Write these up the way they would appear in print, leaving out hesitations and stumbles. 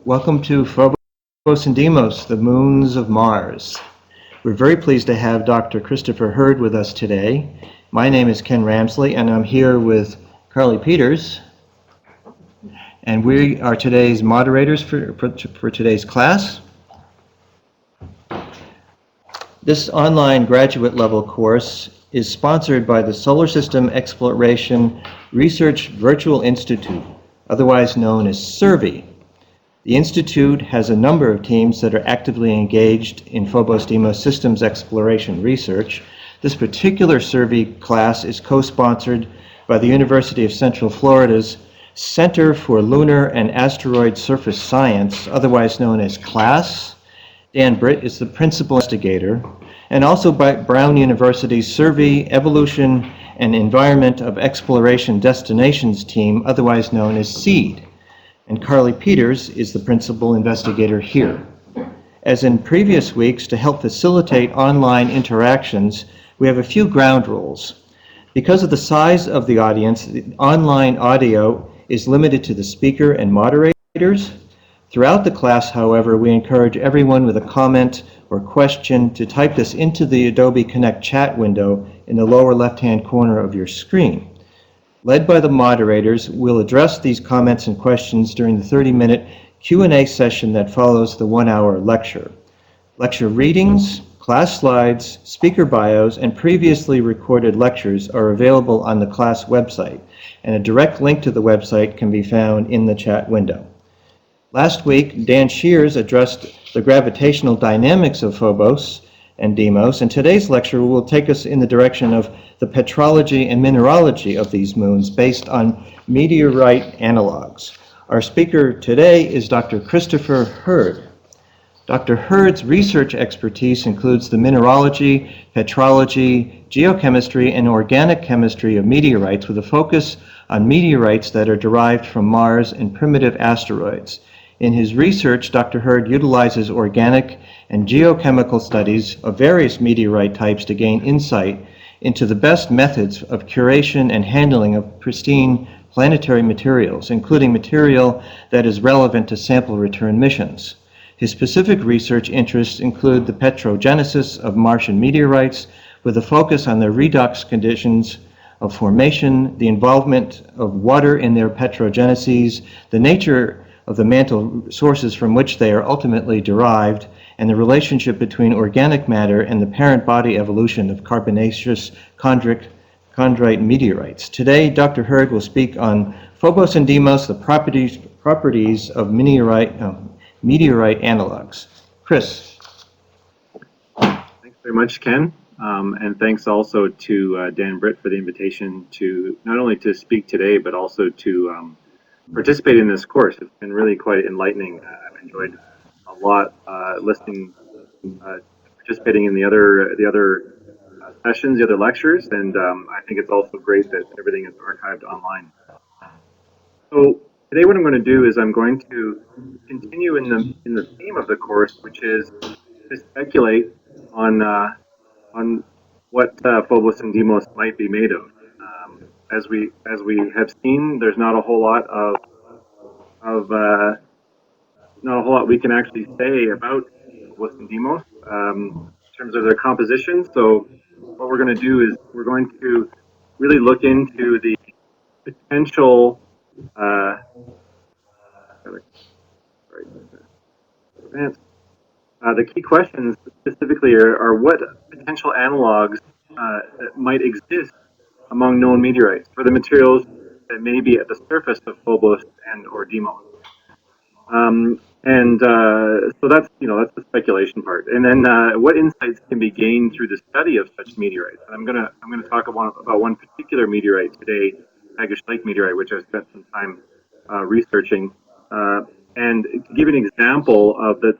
Welcome to Phobos and Deimos, the moons of Mars. We're very pleased to have Dr. Christopher Hurd with us today. My name is Ken Ramsley, and I'm here with Carly Peters. And we are today's moderators for today's class. This online graduate level course is sponsored by the Solar System Exploration Research Virtual Institute, otherwise known as SERVI. The Institute has a number of teams that are actively engaged in Phobos-Deimos systems exploration research. This particular SERVI class is co-sponsored by the University of Central Florida's Center for Lunar and Asteroid Surface Science, otherwise known as CLASS. Dan Britt is the principal investigator, and also by Brown University's SERVI Evolution and Environment of Exploration Destinations team, otherwise known as SEED. And Carly Peters is the principal investigator here. As in previous weeks, to help facilitate online interactions, we have a few ground rules. Because of the size of the audience, the online audio is limited to the speaker and moderators. Throughout the class, however, we encourage everyone with a comment or question to type this into the Adobe Connect chat window in the lower left-hand corner of your screen. Led by the moderators, we'll address these comments and questions during the 30-minute Q&A session that follows the 1-hour lecture. Lecture readings, class slides, speaker bios, and previously recorded lectures are available on the class website, and a direct link to the website can be found in the chat window. Last week, Dan Shears addressed the gravitational dynamics of Phobos and Deimos, and today's lecture will take us in the direction of the petrology and mineralogy of these moons based on meteorite analogues. Our speaker today is Dr. Christopher Hurd. Dr. Hurd's research expertise includes the mineralogy, petrology, geochemistry, and organic chemistry of meteorites with a focus on meteorites that are derived from Mars and primitive asteroids. In his research, Dr. Hurd utilizes organic and geochemical studies of various meteorite types to gain insight into the best methods of curation and handling of pristine planetary materials, including material that is relevant to sample return missions. His specific research interests include the petrogenesis of Martian meteorites, with a focus on the redox conditions of formation, the involvement of water in their petrogeneses, the nature of the mantle sources from which they are ultimately derived, and the relationship between organic matter and the parent body evolution of carbonaceous chondrite meteorites. Today, Dr. Hurd will speak on Phobos and Deimos, the properties of meteorite analogues. Chris. Thanks very much, Ken. And thanks also to Dan Britt for the invitation to not only to speak today, but also to participate in this course. It's been really quite enlightening. I've enjoyed a lot listening, participating in the other sessions, the other lectures, and I think it's also great that everything is archived online. So today, what I'm going to do is I'm going to continue in the theme of the course, which is to speculate on what Phobos and Deimos might be made of. As we have seen, there's not a whole lot we can actually say about Phobos and Deimos in terms of their composition. So what we're going to do is we're going to really look into the potential the key questions specifically are what potential analogues that might exist among known meteorites for the materials that may be at the surface of Phobos and or Deimos. So that's the speculation part. And then what insights can be gained through the study of such meteorites? And I'm gonna talk about one particular meteorite today, Tagish Lake Meteorite, which I've spent some time researching. And to give an example of the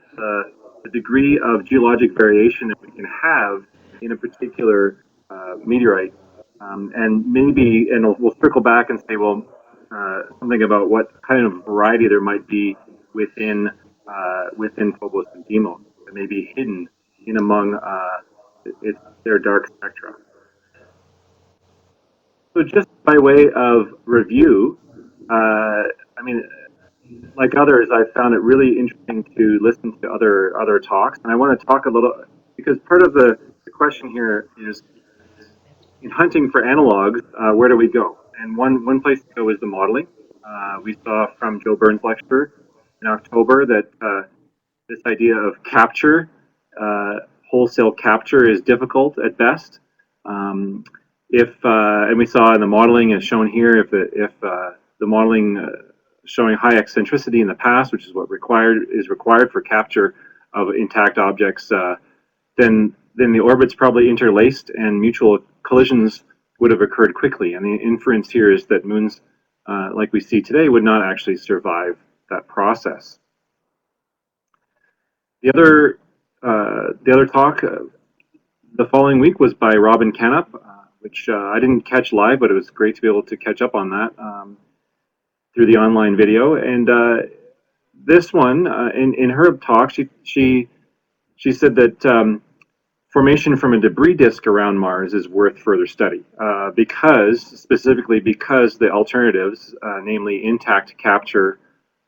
degree of geologic variation that we can have in a particular meteorite, and we'll circle back and say, well, something about what kind of variety there might be within Phobos and Deimos that may be hidden in among their dark spectra. So just by way of review, like others, I found it really interesting to listen to other talks, and I want to talk a little because part of the question here is in hunting for analogs, where do we go? And one place to go is the modeling. We saw from Joe Burns' lecture in October that this idea of capture, wholesale capture, is difficult at best. And we saw in the modeling as shown here, if the modeling showing high eccentricity in the past, which is what is required for capture of intact objects, then the orbits probably interlaced and mutual collisions would have occurred quickly. And the inference here is that moons, like we see today, would not actually survive that process. The other talk the following week was by Robin Canup, which I didn't catch live, but it was great to be able to catch up on that through the online video. And this one, in her talk, she said that formation from a debris disk around Mars is worth further study specifically because the alternatives, namely intact capture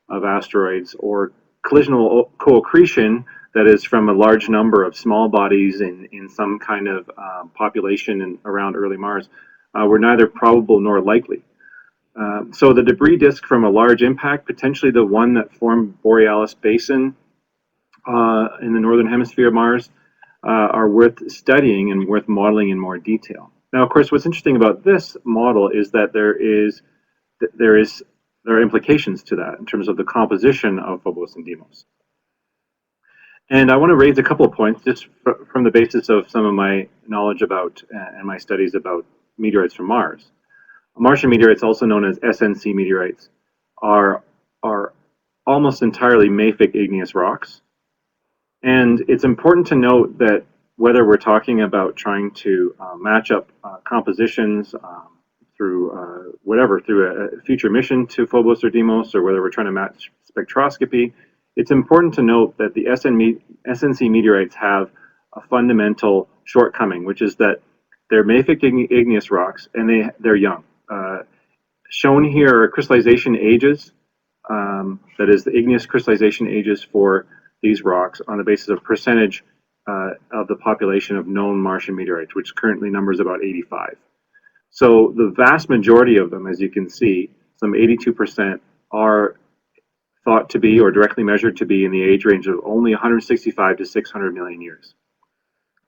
of asteroids or collisional co-accretion, that is from a large number of small bodies in some kind of population around early Mars, were neither probable nor likely. So the debris disk from a large impact, potentially the one that formed Borealis Basin in the northern hemisphere of Mars, are worth studying and worth modeling in more detail. Now, of course, what's interesting about this model is that there are implications to that in terms of the composition of Phobos and Deimos. And I want to raise a couple of points just from the basis of some of my knowledge about and my studies about meteorites from Mars. Martian meteorites, also known as SNC meteorites, are almost entirely mafic igneous rocks. And it's important to note that whether we're talking about trying to match up compositions through a future mission to Phobos or Deimos, or whether we're trying to match spectroscopy, it's important to note that the SNC meteorites have a fundamental shortcoming, which is that they're mafic igneous rocks and they're young. Shown here are crystallization ages, that is the igneous crystallization ages for these rocks on the basis of percentage of the population of known Martian meteorites, which currently numbers about 85. So the vast majority of them, as you can see, some 82%, are thought to be or directly measured to be in the age range of only 165 to 600 million years.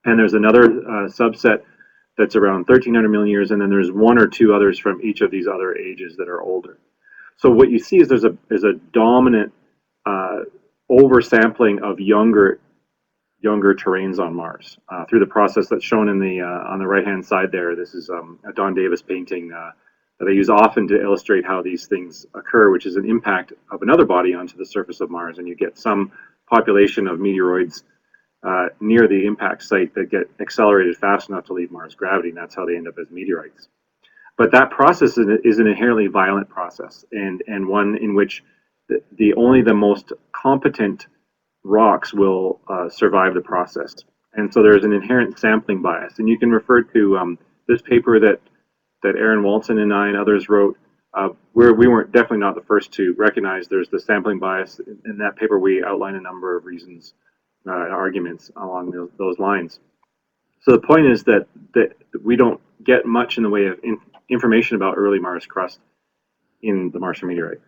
And there's another subset that's around 1,300 million years, and then there's one or two others from each of these other ages that are older. So what you see is there's a dominant oversampling of younger terrains on Mars through the process that's shown in the on the right-hand side there. This is a Don Davis painting that I use often to illustrate how these things occur, which is an impact of another body onto the surface of Mars, and you get some population of meteoroids near the impact site that get accelerated fast enough to leave Mars gravity, and that's how they end up as meteorites. But that process is an inherently violent process, and one in which only the most competent rocks will survive the process. And so there's an inherent sampling bias. And you can refer to this paper that Aaron Walton and I and others wrote, where we weren't definitely not the first to recognize there's the sampling bias. In that paper, we outline a number of reasons, arguments along those lines. So the point is that we don't get much in the way of information about early Mars crust in the Martian meteorite.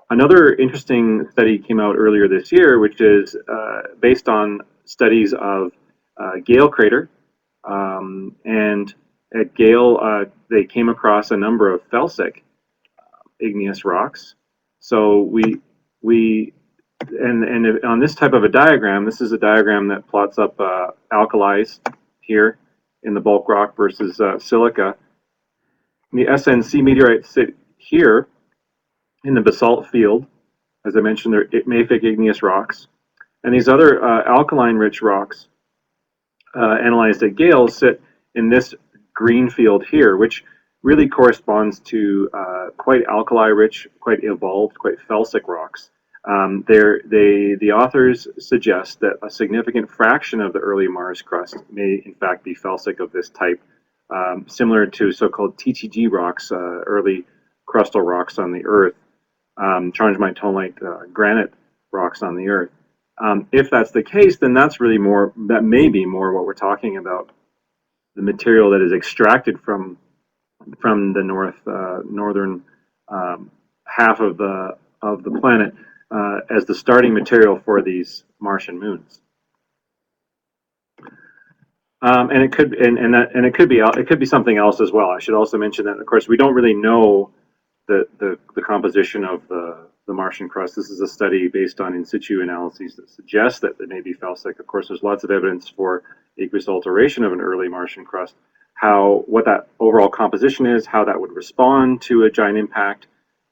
Another interesting study came out earlier this year, which is based on studies of Gale crater. And at Gale, they came across a number of felsic igneous rocks. So and on this type of a diagram, this is a diagram that plots up alkalis here in the bulk rock versus silica. The SNC meteorites sit here in the basalt field. As I mentioned, they're mafic igneous rocks. And these other alkaline-rich rocks analyzed at Gale sit in this green field here, which really corresponds to quite alkali-rich, quite evolved, quite felsic rocks. The authors suggest that a significant fraction of the early Mars crust may in fact be felsic of this type, similar to so-called TTG rocks, early crustal rocks on the Earth, chondrite, tonalite, granite rocks on the Earth. If that's the case, then that's really more, that may be more what we're talking about, the material that is extracted from the northern half of the planet as the starting material for these Martian moons. And it could it could be something else as well. I should also mention that, of course, we don't really know the composition of the Martian crust. This is a study based on in situ analyses that suggest that it may be felsic. Of course, there's lots of evidence for aqueous alteration of an early Martian crust. What that overall composition is, how that would respond to a giant impact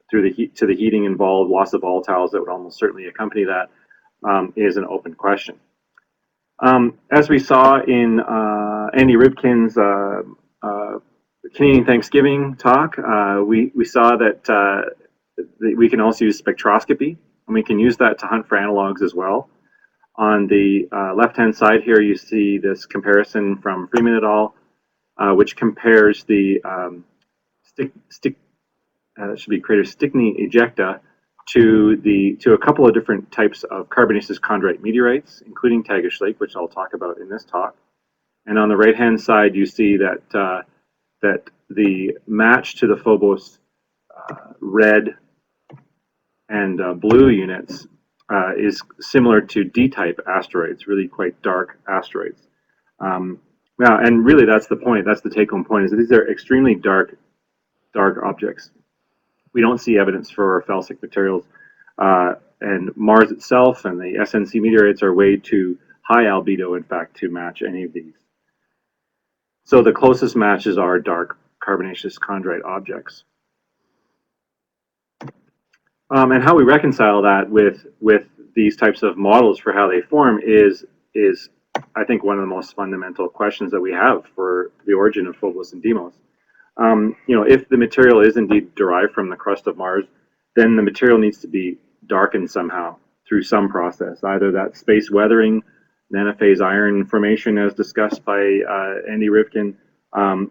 through the heat, to the heating involved, loss of volatiles that would almost certainly accompany that, is an open question. As we saw in Andy Rivkin's Canadian Thanksgiving talk, we saw that we can also use spectroscopy, and we can use that to hunt for analogs as well. On the left-hand side here, you see this comparison from Freeman et al., which compares the should be crater Stickney ejecta to a couple of different types of carbonaceous chondrite meteorites, including Tagish Lake, which I'll talk about in this talk. And on the right-hand side, you see that that the match to the Phobos red and blue units is similar to D-type asteroids, really quite dark asteroids. Now, and really, that's the point. That's the take-home point: is that these are extremely dark objects. We don't see evidence for felsic materials, and Mars itself and the SNC meteorites are way too high albedo, in fact, to match any of these. So the closest matches are dark carbonaceous chondrite objects. And how we reconcile that with these types of models for how they form is I think one of the most fundamental questions that we have for the origin of Phobos and Deimos. If the material is indeed derived from the crust of Mars, then the material needs to be darkened somehow through some process, either that space weathering, nanophase iron formation as discussed by Andy Rivkin,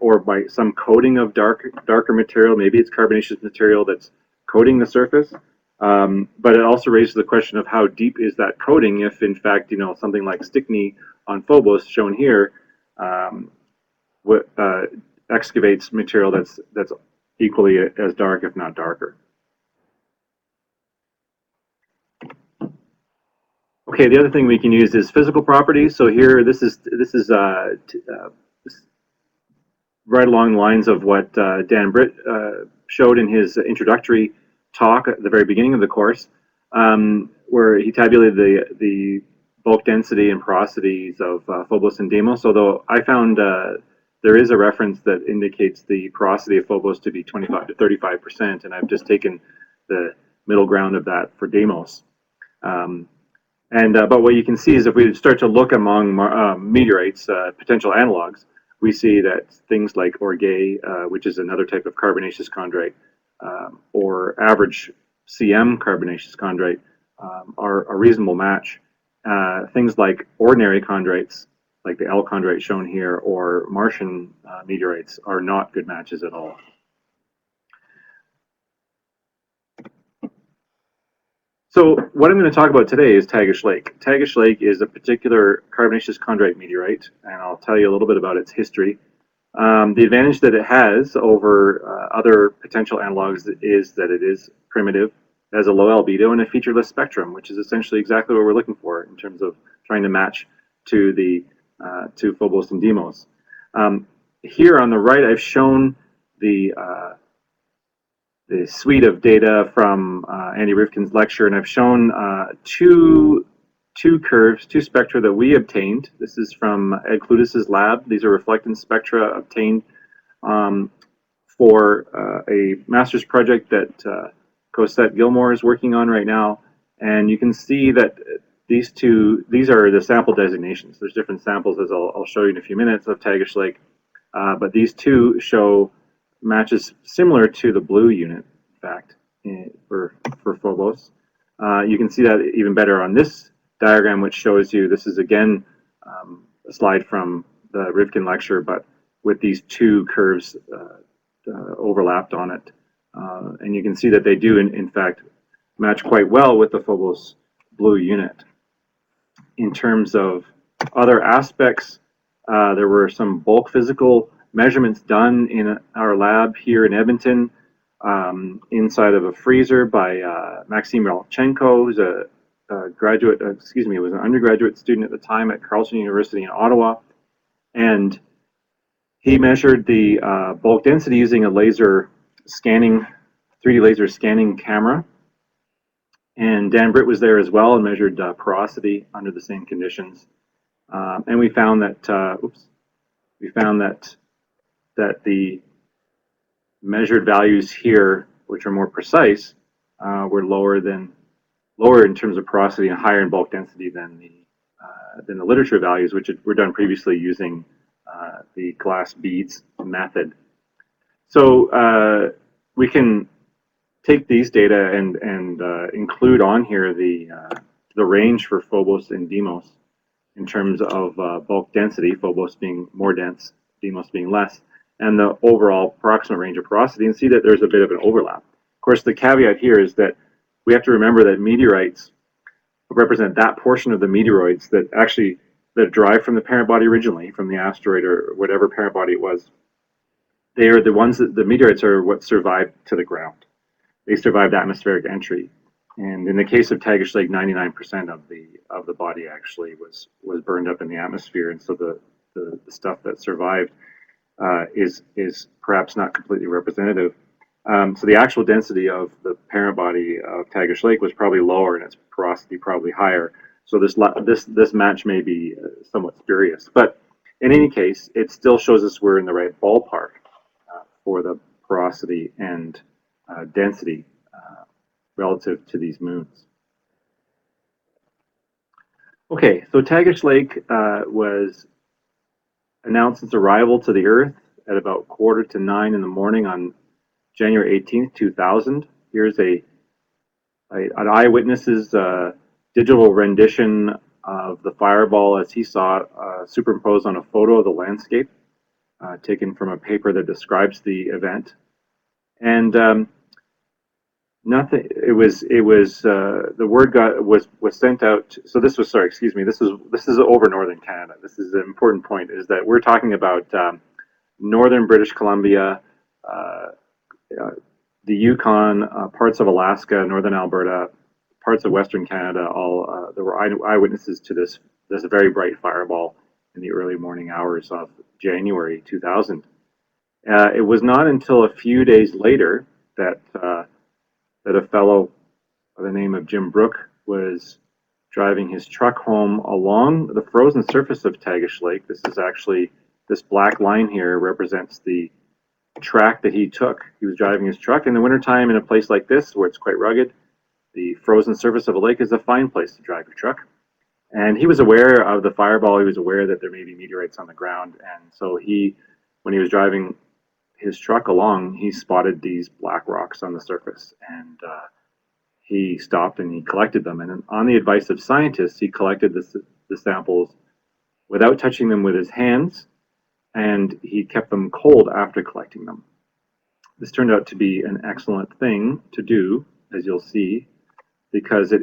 or by some coating of darker material. Maybe it's carbonaceous material that's coating the surface, but it also raises the question of how deep is that coating if, in fact, something like Stickney on Phobos, shown here, excavates material that's equally as dark, if not darker. Okay, the other thing we can use is physical properties. So here, this is right along the lines of what Dan Britt showed in his introductory talk at the very beginning of the course, where he tabulated the bulk density and porosities of Phobos and Deimos. Although I found there is a reference that indicates the porosity of Phobos to be 25 to 35%, and I've just taken the middle ground of that for Deimos. But what you can see is if we start to look among meteorites, potential analogs, we see that things like orgay, which is another type of carbonaceous chondrite, or average CM carbonaceous chondrite, are a reasonable match. Things like ordinary chondrites, like the L chondrite shown here, or Martian meteorites, are not good matches at all. So what I'm going to talk about today is Tagish Lake. Tagish Lake is a particular carbonaceous chondrite meteorite, and I'll tell you a little bit about its history. The advantage that it has over other potential analogs is that it is primitive, has a low albedo, and a featureless spectrum, which is essentially exactly what we're looking for in terms of trying to match to the to Phobos and Deimos. Here on the right, I've shown the suite of data from Andy Rivkin's lecture, and I've shown two curves, two spectra that we obtained. This is from Ed Clutis's lab. These are reflectance spectra obtained for a master's project that Cosette Gilmore is working on right now. And you can see that these are the sample designations. There's different samples, as I'll show you in a few minutes, of Tagish Lake. But these two show matches similar to the blue unit, in fact, for Phobos. You can see that even better on this diagram, which shows you, this is again a slide from the Rivkin lecture, but with these two curves overlapped on it. And you can see that they do, in fact, match quite well with the Phobos blue unit. In terms of other aspects, there were some bulk physical measurements done in our lab here in Edmonton, inside of a freezer by Maxim Relchenko, who's a graduate, was an undergraduate student at the time at Carleton University in Ottawa, and he measured the bulk density using a laser scanning, 3D laser scanning camera. And Dan Britt was there as well and measured porosity under the same conditions. And we found that that the measured values here, which are more precise, were lower in terms of porosity and higher in bulk density than the literature values, which were done previously using the glass beads method. So we can take these data and include on here the range for Phobos and Deimos in terms of bulk density, Phobos being more dense, Deimos being less, and the overall approximate range of porosity, and see that there's a bit of an overlap. Of course, the caveat here is that we have to remember that meteorites represent that portion of the meteoroids that drive from the parent body originally, from the asteroid or whatever parent body it was. They are the ones that the meteorites are what survived to the ground. They survived atmospheric entry, and in the case of Tagish Lake, 99% of the body actually was burned up in the atmosphere, and so the stuff that survived is perhaps not completely representative. So the actual density of the parent body of Tagish Lake was probably lower, and its porosity probably higher. So this match may be somewhat spurious, but in any case, it still shows us we're in the right ballpark for the porosity and density relative to these moons. Okay, so Tagish Lake was announced its arrival to the Earth at about 8:45 in the morning on January 18th, 2000. Here's an eyewitness's digital rendition of the fireball as he saw it superimposed on a photo of the landscape taken from a paper that describes the event. And nothing. It was the word was sent out. So this was this is over northern Canada. This is an important point. Is that we're talking about northern British Columbia, the Yukon, parts of Alaska, northern Alberta, parts of Western Canada. All there were eyewitnesses to this very bright fireball in the early morning hours of January 2000. It was not until a few days later that a fellow by the name of Jim Brooke was driving his truck home along the frozen surface of Tagish Lake. This is actually, this black line here represents the track that he took. He was driving his truck in the wintertime in a place like this where it's quite rugged. The frozen surface of a lake is a fine place to drive your truck. And he was aware of the fireball. He was aware that there may be meteorites on the ground. And so when he was driving his truck along, he spotted these black rocks on the surface, and he stopped and he collected them. And on the advice of scientists, he collected the samples without touching them with his hands, and he kept them cold after collecting them. This turned out to be an excellent thing to do, as you'll see, because it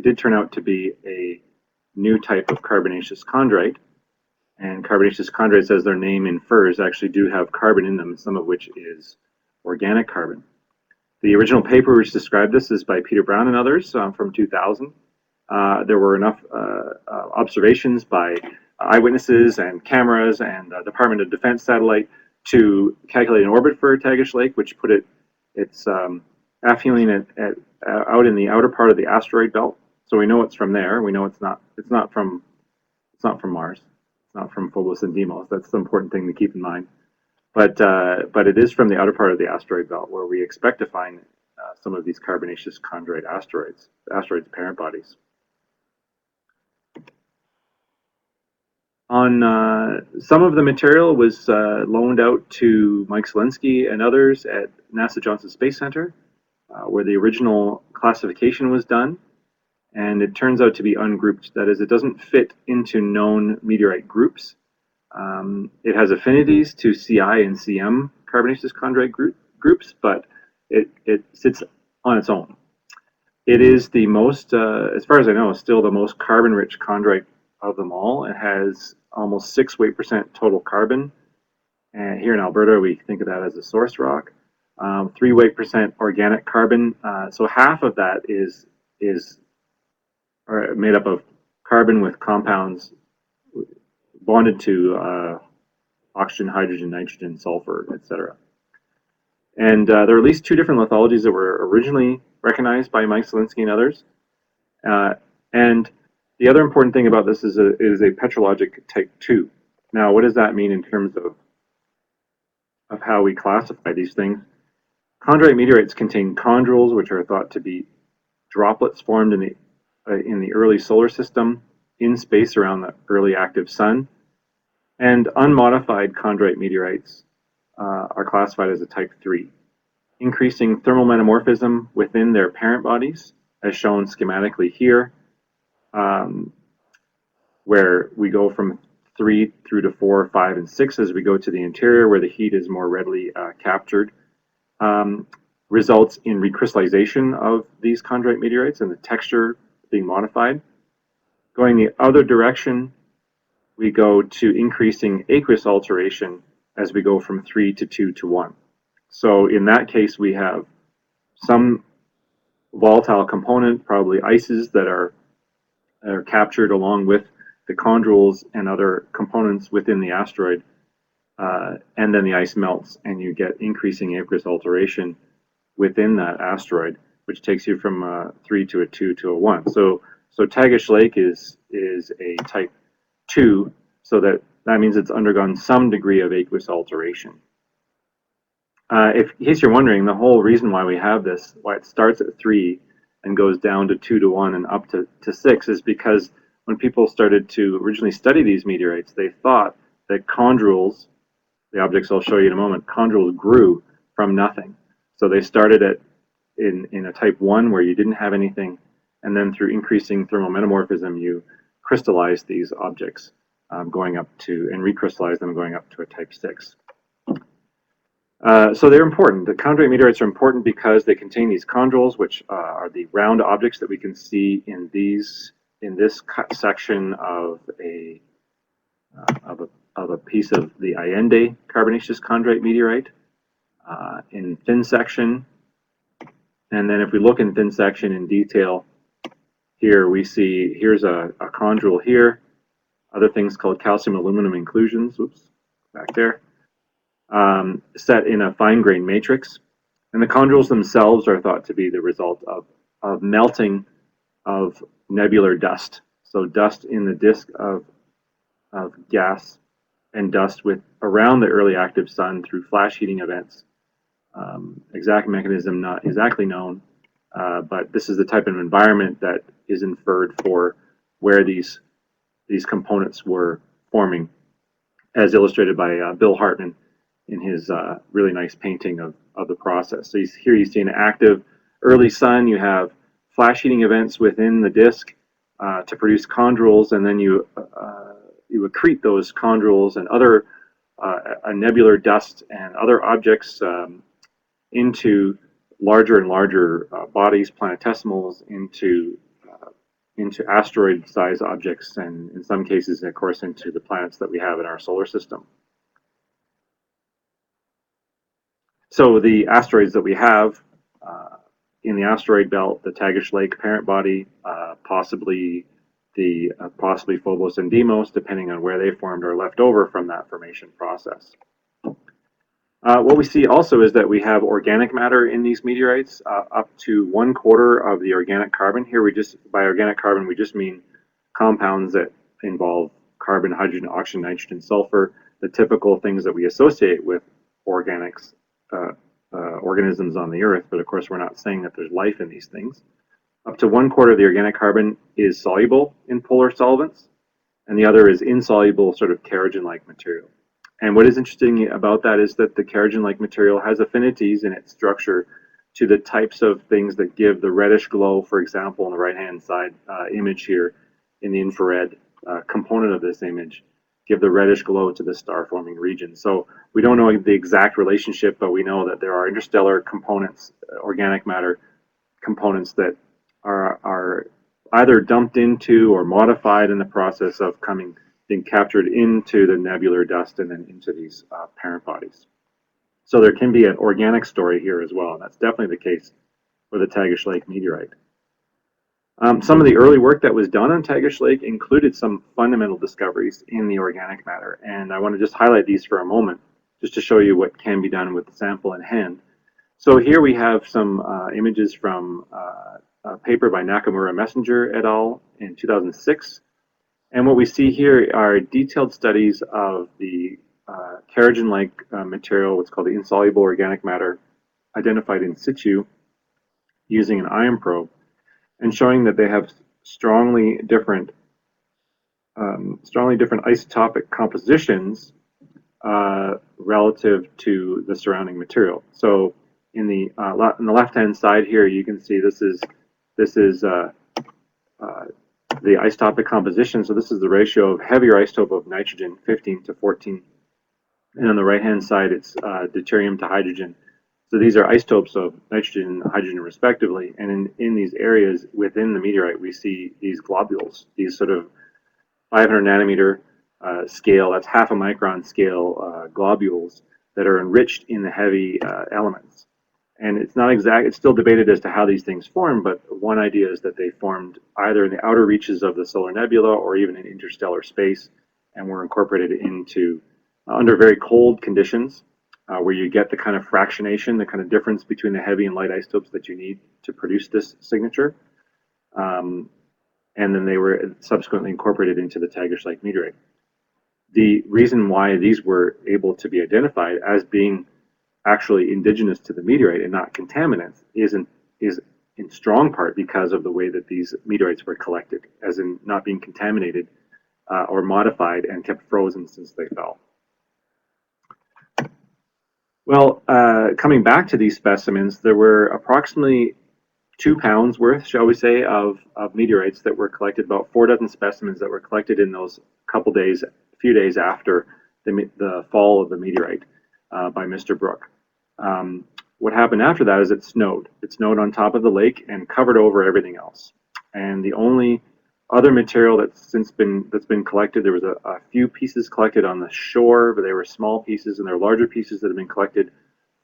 did turn out to be a new type of carbonaceous chondrite. And carbonaceous chondrites, as their name infers, actually do have carbon in them, some of which is organic carbon. The original paper which described this is by Peter Brown and others from 2000. There were enough observations by eyewitnesses and cameras and Department of Defense satellite to calculate an orbit for Tagish Lake, which put its aphelion out in the outer part of the asteroid belt. So we know it's from there. We know it's not from Mars. Not from Phobos and Deimos. That's the important thing to keep in mind. But it is from the outer part of the asteroid belt where we expect to find some of these carbonaceous chondrite asteroids, parent bodies. On some of the material was loaned out to Mike Selinsky and others at NASA Johnson Space Center, where the original classification was done. And it turns out to be ungrouped. That is, it doesn't fit into known meteorite groups. It has affinities to Ci and Cm carbonaceous chondrite groups, but it sits on its own. It is the most, as far as I know, still the most carbon-rich chondrite of them all. It has almost 6 weight% total carbon. And here in Alberta, we think of that as a source rock. 3 weight% organic carbon. So half of that is made up of carbon with compounds bonded to oxygen, hydrogen, nitrogen, sulfur, etc. And there are at least 2 different lithologies that were originally recognized by Mike Zielinski and others. And the other important thing about this is it is a petrologic type 2. Now, what does that mean in terms of how we classify these things? Chondrite meteorites contain chondrules, which are thought to be droplets formed in the early solar system in space around the early active sun. And unmodified chondrite meteorites are classified as a type 3, increasing thermal metamorphism within their parent bodies, as shown schematically here, where we go from 3 through to 4, 5, and 6 as we go to the interior, where the heat is more readily captured, results in recrystallization of these chondrite meteorites and the texture being modified. Going the other direction, we go to increasing aqueous alteration as we go from 3 to 2 to 1. So in that case, we have some volatile component, probably ices that are captured along with the chondrules and other components within the asteroid, and then the ice melts and you get increasing aqueous alteration within that asteroid, which takes you from a 3 to a 2 to a 1. So Tagish Lake is a type 2, so that means it's undergone some degree of aqueous alteration. In case you're wondering, the whole reason why we have this, why it starts at 3 and goes down to 2 to 1 and up to 6, is because when people started to originally study these meteorites, they thought that chondrules, the objects I'll show you in a moment, chondrules grew from nothing. So they started in a type 1 where you didn't have anything, and then through increasing thermal metamorphism, you crystallized these objects, going up to, and recrystallize them going up to a type 6. So they're important. The chondrite meteorites are important because they contain these chondrules, which are the round objects that we can see in this cut section of a piece of the Allende carbonaceous chondrite meteorite, in thin section. And then if we look in thin section in detail, here we see, here's a chondrule here, other things called calcium aluminum inclusions, oops, back there, set in a fine-grained matrix. And the chondrules themselves are thought to be the result of melting of nebular dust. So dust in the disk of gas and dust around the early active sun through flash heating events. Exact mechanism not exactly known, but this is the type of environment that is inferred for where these components were forming, as illustrated by Bill Hartman in his really nice painting of the process. So here you see an active early sun. You have flash heating events within the disk to produce chondrules, and then you accrete those chondrules and other nebular dust and other objects into larger and larger bodies, planetesimals, into asteroid-sized objects, and in some cases, of course, into the planets that we have in our solar system. So the asteroids that we have in the asteroid belt, the Tagish Lake parent body, possibly Phobos and Deimos, depending on where they formed, are left over from that formation process. What we see also is that we have organic matter in these meteorites, up to 1/4 of the organic carbon. Here by organic carbon, we just mean compounds that involve carbon, hydrogen, oxygen, nitrogen, sulfur, the typical things that we associate with organisms on the Earth, but of course we're not saying that there's life in these things. Up to 1/4 of the organic carbon is soluble in polar solvents, and the other is insoluble, sort of kerogen-like material. And what is interesting about that is that the kerogen-like material has affinities in its structure to the types of things that give the reddish glow, for example, on the right-hand side image here in the infrared component of this image, give the reddish glow to the star-forming region. So we don't know the exact relationship, but we know that there are interstellar components, organic matter components that are either dumped into or modified in the process of being captured into the nebular dust and then into these parent bodies. So there can be an organic story here as well, and that's definitely the case for the Tagish Lake meteorite. Some of the early work that was done on Tagish Lake included some fundamental discoveries in the organic matter, and I want to just highlight these for a moment, just to show you what can be done with the sample in hand. So here we have some images from a paper by Nakamura Messenger et al. In 2006, and what we see here are detailed studies of the kerogen-like material, what's called the insoluble organic matter, identified in situ using an ion probe, and showing that they have strongly different isotopic compositions relative to the surrounding material. So in the left-hand side here, you can see this is the isotopic composition. So this is the ratio of heavier isotope of nitrogen, 15 to 14, and on the right-hand side, it's deuterium to hydrogen. So these are isotopes of nitrogen and hydrogen respectively, and in these areas within the meteorite, we see these globules, these sort of 500 nanometer scale, that's half a micron scale globules that are enriched in the heavy elements. And it's not exact, it's still debated as to how these things form, but one idea is that they formed either in the outer reaches of the solar nebula or even in interstellar space, and were incorporated into, under very cold conditions, where you get the kind of fractionation, the kind of difference between the heavy and light isotopes that you need to produce this signature. And then they were subsequently incorporated into the Tagish Lake meteorite. The reason why these were able to be identified as being actually indigenous to the meteorite and not contaminants is in strong part because of the way that these meteorites were collected, as in not being contaminated or modified and kept frozen since they fell. Well, coming back to these specimens, there were approximately 2 pounds worth, shall we say, of meteorites that were collected, about 4 dozen specimens that were collected in those few days after the fall of the meteorite by Mr. Brook. What happened after that is it snowed. It snowed on top of the lake and covered over everything else. And the only other material that's been collected, there was a few pieces collected on the shore, but they were small pieces, and there are larger pieces that have been collected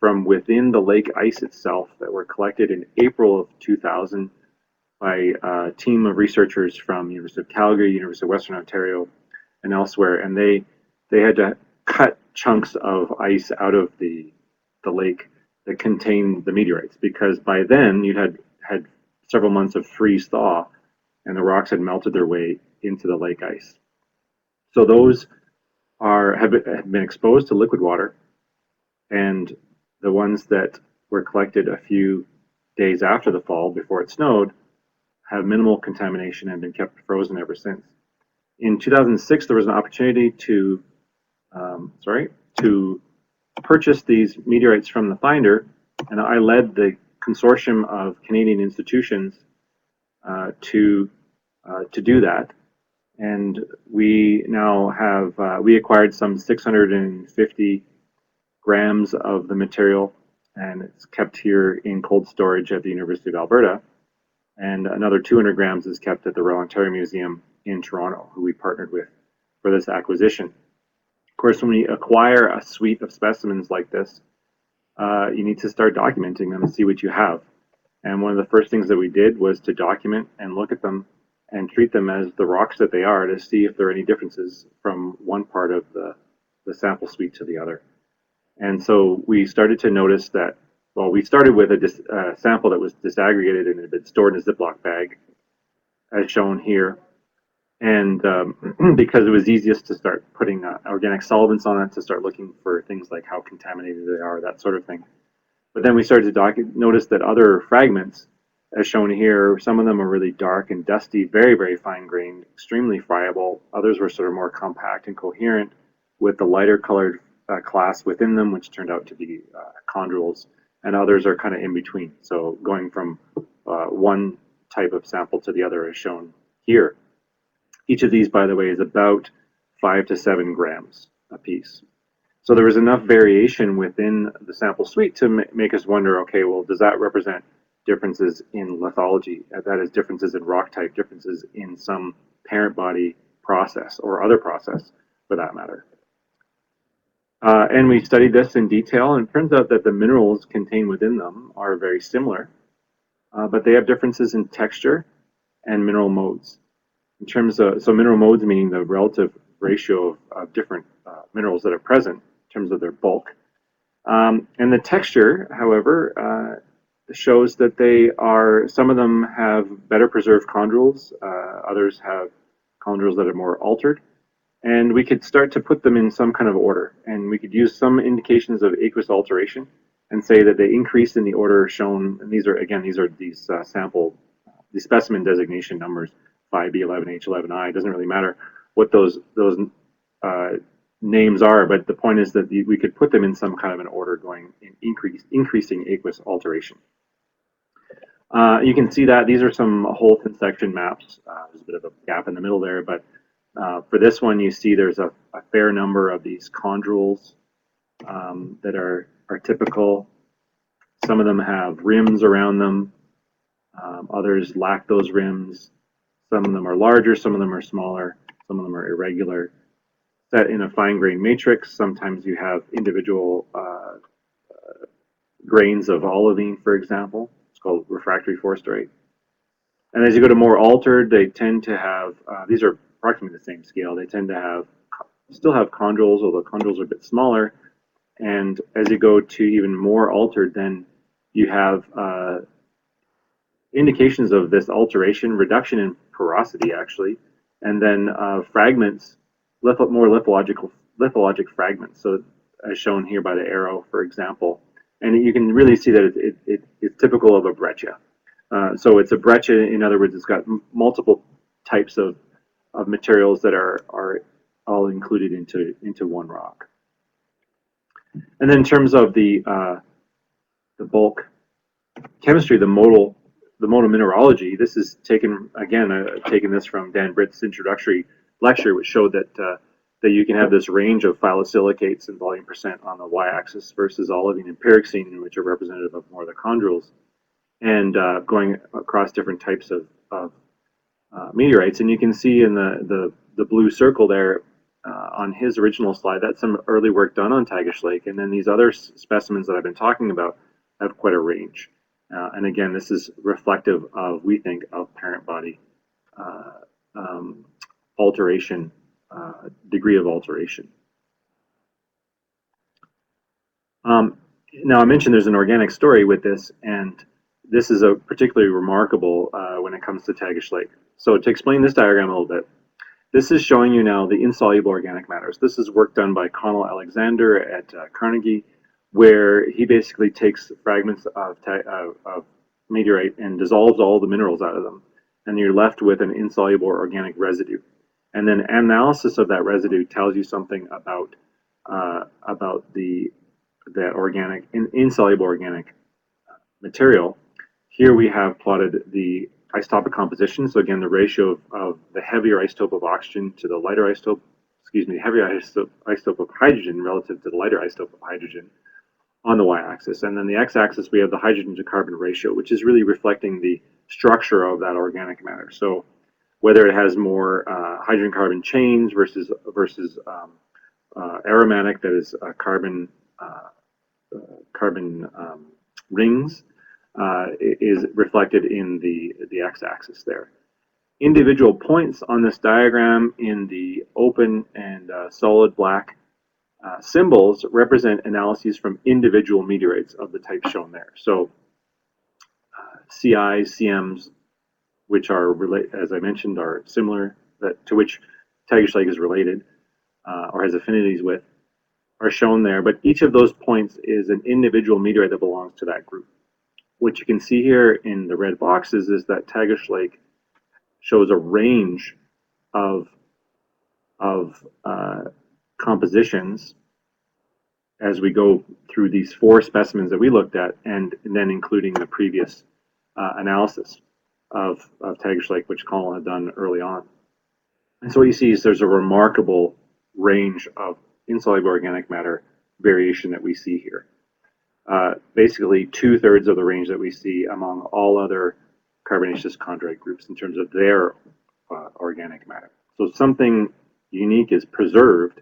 from within the lake ice itself that were collected in April of 2000 by a team of researchers from University of Calgary, University of Western Ontario, and elsewhere. And they had to cut chunks of ice out of the lake that contained the meteorites, because by then you'd had several months of freeze thaw, and the rocks had melted their way into the lake ice. So those have been exposed to liquid water, and the ones that were collected a few days after the fall, before it snowed, have minimal contamination and been kept frozen ever since. In 2006, there was an opportunity to purchase these meteorites from the finder, and I led the consortium of Canadian institutions to do that. And we now have we acquired some 650 grams of the material, and it's kept here in cold storage at the University of Alberta. And another 200 grams is kept at the Royal Ontario Museum in Toronto, who we partnered with for this acquisition. Of course, when we acquire a suite of specimens like this, you need to start documenting them and see what you have. And one of the first things that we did was to document and look at them and treat them as the rocks that they are, to see if there are any differences from one part of the sample suite to the other. And so we started to notice that, well, we started with a sample that was disaggregated and had been stored in a Ziploc bag, as shown here. And because it was easiest to start putting organic solvents on it, to start looking for things like how contaminated they are, that sort of thing. But then we started to notice that other fragments, as shown here, some of them are really dark and dusty, very, very fine-grained, extremely friable. Others were sort of more compact and coherent, with the lighter colored class within them, which turned out to be chondrules, and others are kind of in between. So going from one type of sample to the other is shown here. Each of these, by the way, is about 5 to 7 grams a piece. So there was enough variation within the sample suite to make us wonder, okay, well, does that represent differences in lithology, that is, differences in rock type, differences in some parent body process or other process for that matter. And we studied this in detail, and it turns out that the minerals contained within them are very similar, but they have differences in texture and mineral modes. In terms of, so mineral modes meaning the relative ratio of different minerals that are present in terms of their bulk. And the texture, however, shows that they are, some of them have better preserved chondrules, others have chondrules that are more altered. And we could start to put them in some kind of order, and we could use some indications of aqueous alteration and say that they increase in the order shown. And these are, again, these specimen designation numbers, 5B11, H11I. It doesn't really matter what those names are, but the point is that we could put them in some kind of an order going in increasing aqueous alteration. You can see that these are some whole thin section maps. There's a bit of a gap in the middle there, but for this one, you see there's a fair number of these chondrules that are typical. Some of them have rims around them. Others lack those rims. Some of them are larger, some of them are smaller, some of them are irregular. Set in a fine-grained matrix. Sometimes you have individual grains of olivine, for example. It's called refractory forsterite. And as you go to more altered, they tend to have, these are approximately the same scale, they tend to have, still have chondrules, although chondrules are a bit smaller. And as you go to even more altered, then you have indications of this alteration, reduction in porosity actually, and then fragments, more lithologic fragments. So as shown here by the arrow, for example. And you can really see that it's typical of a breccia. So it's a breccia, in other words, it's got multiple types of materials that are all included into one rock. And then in terms of the bulk chemistry, the modal mineralogy, this is taken, again, taken this from Dan Britt's introductory lecture, which showed that you can have this range of phyllosilicates and volume percent on the y-axis versus olivine and pyroxene, which are representative of more of the chondrules, and going across different types of meteorites. And you can see in the blue circle there on his original slide, that's some early work done on Tagish Lake. And then these other specimens that I've been talking about have quite a range. And again, this is reflective of, we think, of parent body alteration, degree of alteration. Now, I mentioned there's an organic story with this, and this is a particularly remarkable when it comes to Tagish Lake. So to explain this diagram a little bit, this is showing you now the insoluble organic matters. This is work done by Connell Alexander at Carnegie, where he basically takes fragments of meteorite and dissolves all the minerals out of them, and you're left with an insoluble organic residue. And then analysis of that residue tells you something about the organic, insoluble organic material. Here we have plotted the isotopic composition. So again, the ratio of the heavier isotope of oxygen to the lighter isotope, the heavier isotope of hydrogen relative to the lighter isotope of hydrogen on the y-axis. And then the x-axis, we have the hydrogen to carbon ratio, which is really reflecting the structure of that organic matter. So whether it has more hydrogen-carbon chains versus aromatic, that is carbon rings, is reflected in the x-axis there. Individual points on this diagram in the open and solid black symbols represent analyses from individual meteorites of the type shown there. So CIs, CMs, which are, as I mentioned, are similar, to which Tagish Lake is related or has affinities with, are shown there. But each of those points is an individual meteorite that belongs to that group. What you can see here in the red boxes is that Tagish Lake shows a range of compositions as we go through these 4 specimens that we looked at, and then including the previous analysis of Tagish Lake, which Colin had done early on. And so what you see is there's a remarkable range of insoluble organic matter variation that we see here. basically 2/3 of the range that we see among all other carbonaceous chondrite groups in terms of their organic matter. So something unique is preserved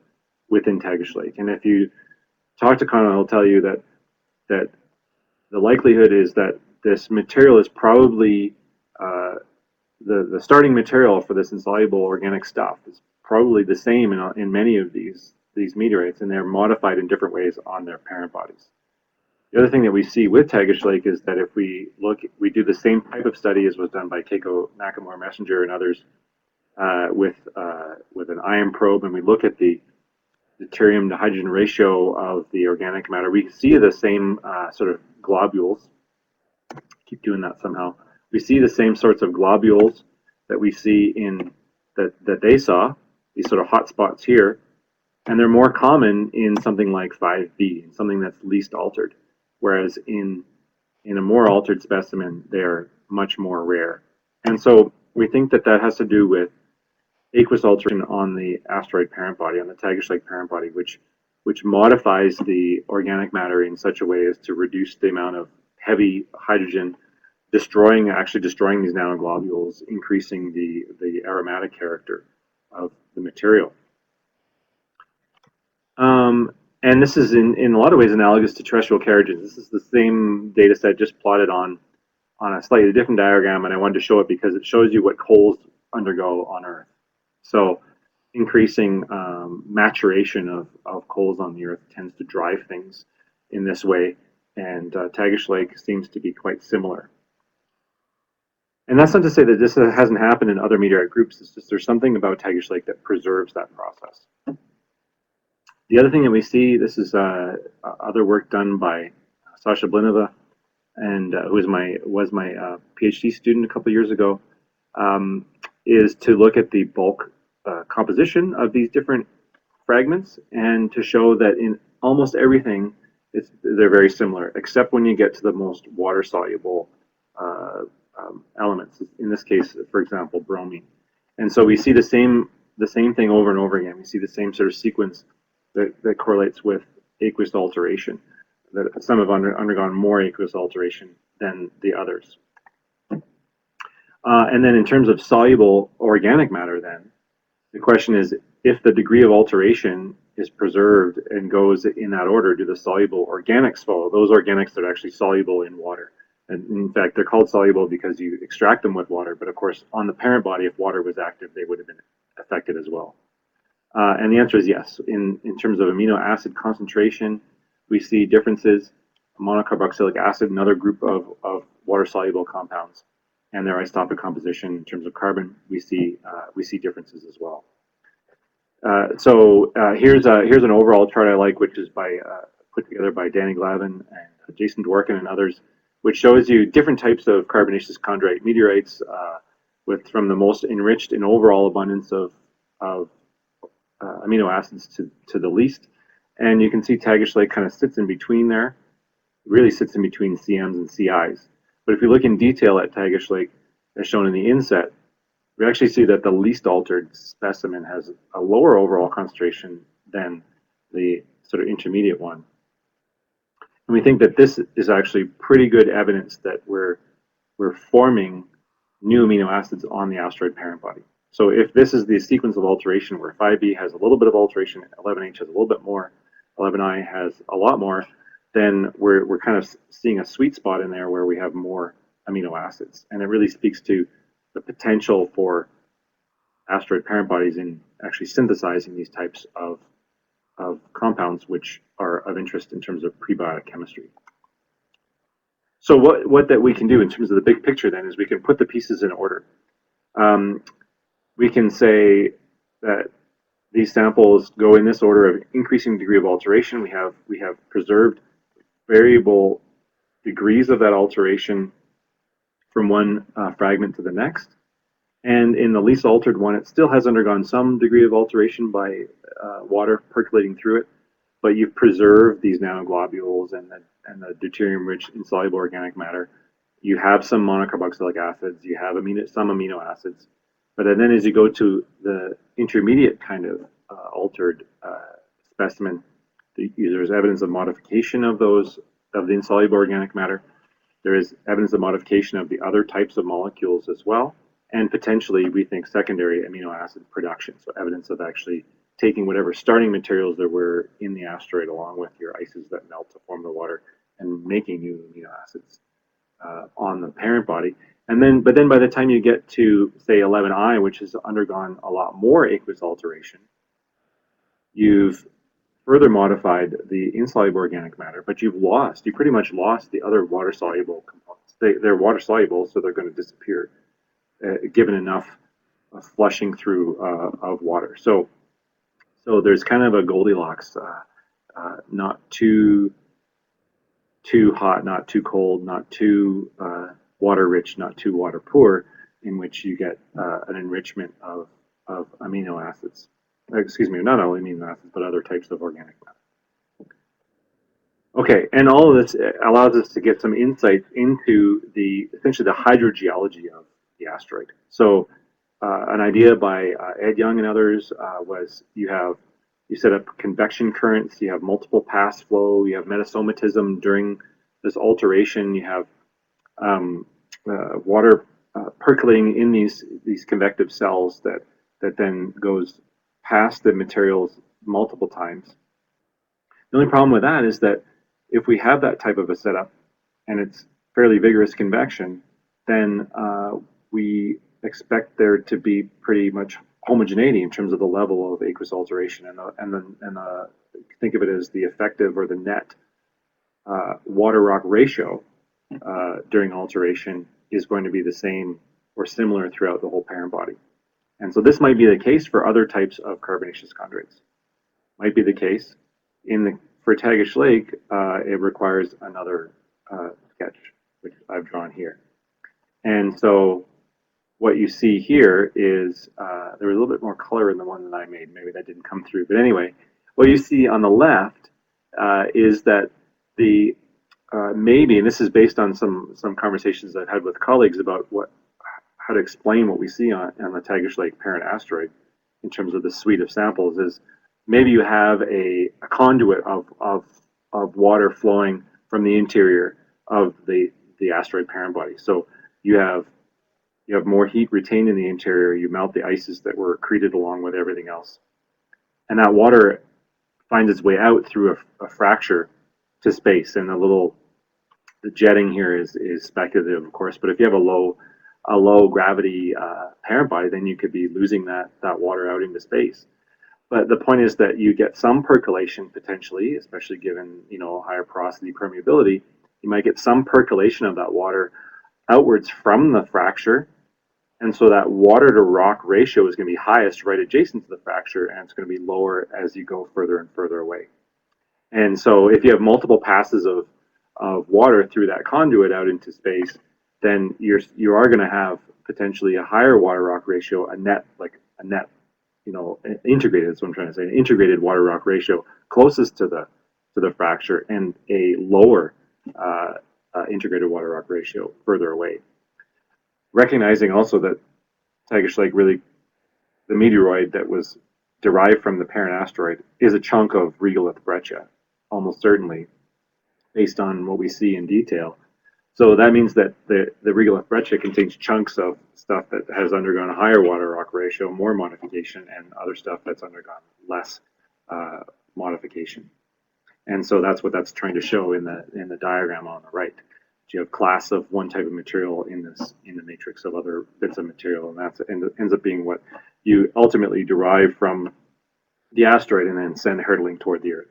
within Tagish Lake. And if you talk to Connell, he'll tell you that the likelihood is that this material is probably the starting material for this insoluble organic stuff is probably the same in many of these meteorites, and they're modified in different ways on their parent bodies. The other thing that we see with Tagish Lake is that if we do the same type of study as was done by Keiko Nakamura Messenger and others with an ion probe, and we look at the deuterium to hydrogen ratio of the organic matter, we see the same sort of globules. Keep doing that somehow. We see the same sorts of globules that we see that they saw, these sort of hot spots here, and they're more common in something like 5B, in something that's least altered, whereas in a more altered specimen, they're much more rare. And so we think that has to do with aqueous alteration on the asteroid parent body, on the Tagish Lake parent body, which modifies the organic matter in such a way as to reduce the amount of heavy hydrogen, actually destroying these nanoglobules, increasing the aromatic character of the material. And this is in a lot of ways analogous to terrestrial carriages. This is the same data set just plotted on a slightly different diagram, and I wanted to show it because it shows you what coals undergo on Earth. So increasing maturation of coals on the Earth tends to drive things in this way, and Tagish Lake seems to be quite similar. And that's not to say that this hasn't happened in other meteorite groups. It's just there's something about Tagish Lake that preserves that process. The other thing that we see, this is other work done by Sasha Blinova, and who was my PhD student a couple of years ago, is to look at the bulk composition of these different fragments and to show that in almost everything they're very similar, except when you get to the most water-soluble elements. In this case, for example, bromine. And so we see the same thing over and over again. We see the same sort of sequence that correlates with aqueous alteration, that some have undergone more aqueous alteration than the others. And then in terms of soluble organic matter, then, the question is, if the degree of alteration is preserved and goes in that order, do the soluble organics follow? Those organics that are actually soluble in water. And in fact, they're called soluble because you extract them with water, but of course, on the parent body, if water was active, they would have been affected as well. And the answer is yes. In terms of amino acid concentration, we see differences. Monocarboxylic acid, another group of water-soluble compounds, and their isotopic composition in terms of carbon, we see differences as well. So here's an overall chart I like, which is put together by Danny Glavin and Jason Dworkin and others, which shows you different types of carbonaceous chondrite meteorites, from the most enriched in overall abundance of amino acids to the least. And you can see Tagish Lake kind of sits in between there, really sits in between CMs and CIs. But if you look in detail at Tagish Lake, as shown in the inset, we actually see that the least altered specimen has a lower overall concentration than the sort of intermediate one. And we think that this is actually pretty good evidence that we're forming new amino acids on the asteroid parent body. So if this is the sequence of alteration where 5B has a little bit of alteration, 11H has a little bit more, 11I has a lot more, then we're kind of seeing a sweet spot in there where we have more amino acids. And it really speaks to the potential for asteroid parent bodies in actually synthesizing these types of compounds which are of interest in terms of prebiotic chemistry. So what that we can do in terms of the big picture then is we can put the pieces in order. We can say that these samples go in this order of increasing degree of alteration. We have preserved variable degrees of that alteration from one fragment to the next. And in the least altered one, it still has undergone some degree of alteration by water percolating through it, but you've preserved these nanoglobules and the deuterium-rich insoluble organic matter. You have some monocarboxylic acids, you have some amino acids, but then as you go to the intermediate kind of altered specimen, there's evidence of modification of those the insoluble organic matter. There is evidence of modification of the other types of molecules as well, and potentially, we think, secondary amino acid production. So evidence of actually taking whatever starting materials there were in the asteroid along with your ices that melt to form the water and making new amino acids on the parent body. But then by the time you get to, say, 11I, which has undergone a lot more aqueous alteration, you've further modified the insoluble organic matter, but you pretty much lost the other water-soluble components. They're water-soluble, so they're going to disappear given enough flushing through of water. So there's kind of a Goldilocks, not too hot, not too cold, not too water-rich, not too water-poor, in which you get an enrichment of amino acids. Excuse me, not only amino acids, but other types of organic matter. Okay, and all of this allows us to get some insights into essentially the hydrogeology of the asteroid. So an idea by Ed Young and others was you set up convection currents, you have multiple pass flow, you have metasomatism during this alteration, you have water percolating in these convective cells that then goes past the materials multiple times. The only problem with that is that if we have that type of a setup and it's fairly vigorous convection, then we expect there to be pretty much homogeneity in terms of the level of aqueous alteration, and think of it as the effective or the net water-rock ratio during alteration is going to be the same or similar throughout the whole parent body. And so this might be the case for other types of carbonaceous chondrites. Might be the case. For Tagish Lake, it requires another sketch, which I've drawn here. And so what you see here is, there was a little bit more color in the one that I made. Maybe that didn't come through. But anyway, what you see on the left is that maybe, and this is based on some conversations I've had with colleagues about how to explain what we see on the Tagish Lake parent asteroid in terms of the suite of samples, is maybe you have a conduit of water flowing from the interior of the asteroid parent body. So you have more heat retained in the interior, you melt the ices that were accreted along with everything else. And that water finds its way out through a fracture to space. And the jetting here is speculative, of course, but if you have a low gravity parent body, then you could be losing that water out into space. But the point is that you get some percolation potentially, especially given higher porosity permeability. You might get some percolation of that water outwards from the fracture, and so that water to rock ratio is going to be highest right adjacent to the fracture, and it's going to be lower as you go further and further away. And so if you have multiple passes of water through that conduit out into space, then you are going to have potentially a higher water rock ratio, a net integrated, that's what I'm trying to say, an integrated water rock ratio closest to the fracture, and a lower integrated water rock ratio further away. Recognizing also that Tagish Lake, really, the meteoroid that was derived from the parent asteroid, is a chunk of regolith breccia, almost certainly, based on what we see in detail. So that means that the regolith breccia contains chunks of stuff that has undergone a higher water rock ratio, more modification, and other stuff that's undergone less modification. And so that's what that's trying to show in the diagram on the right. You have class of one type of material in the matrix of other bits of material, and that ends up being what you ultimately derive from the asteroid and then send hurtling toward the Earth.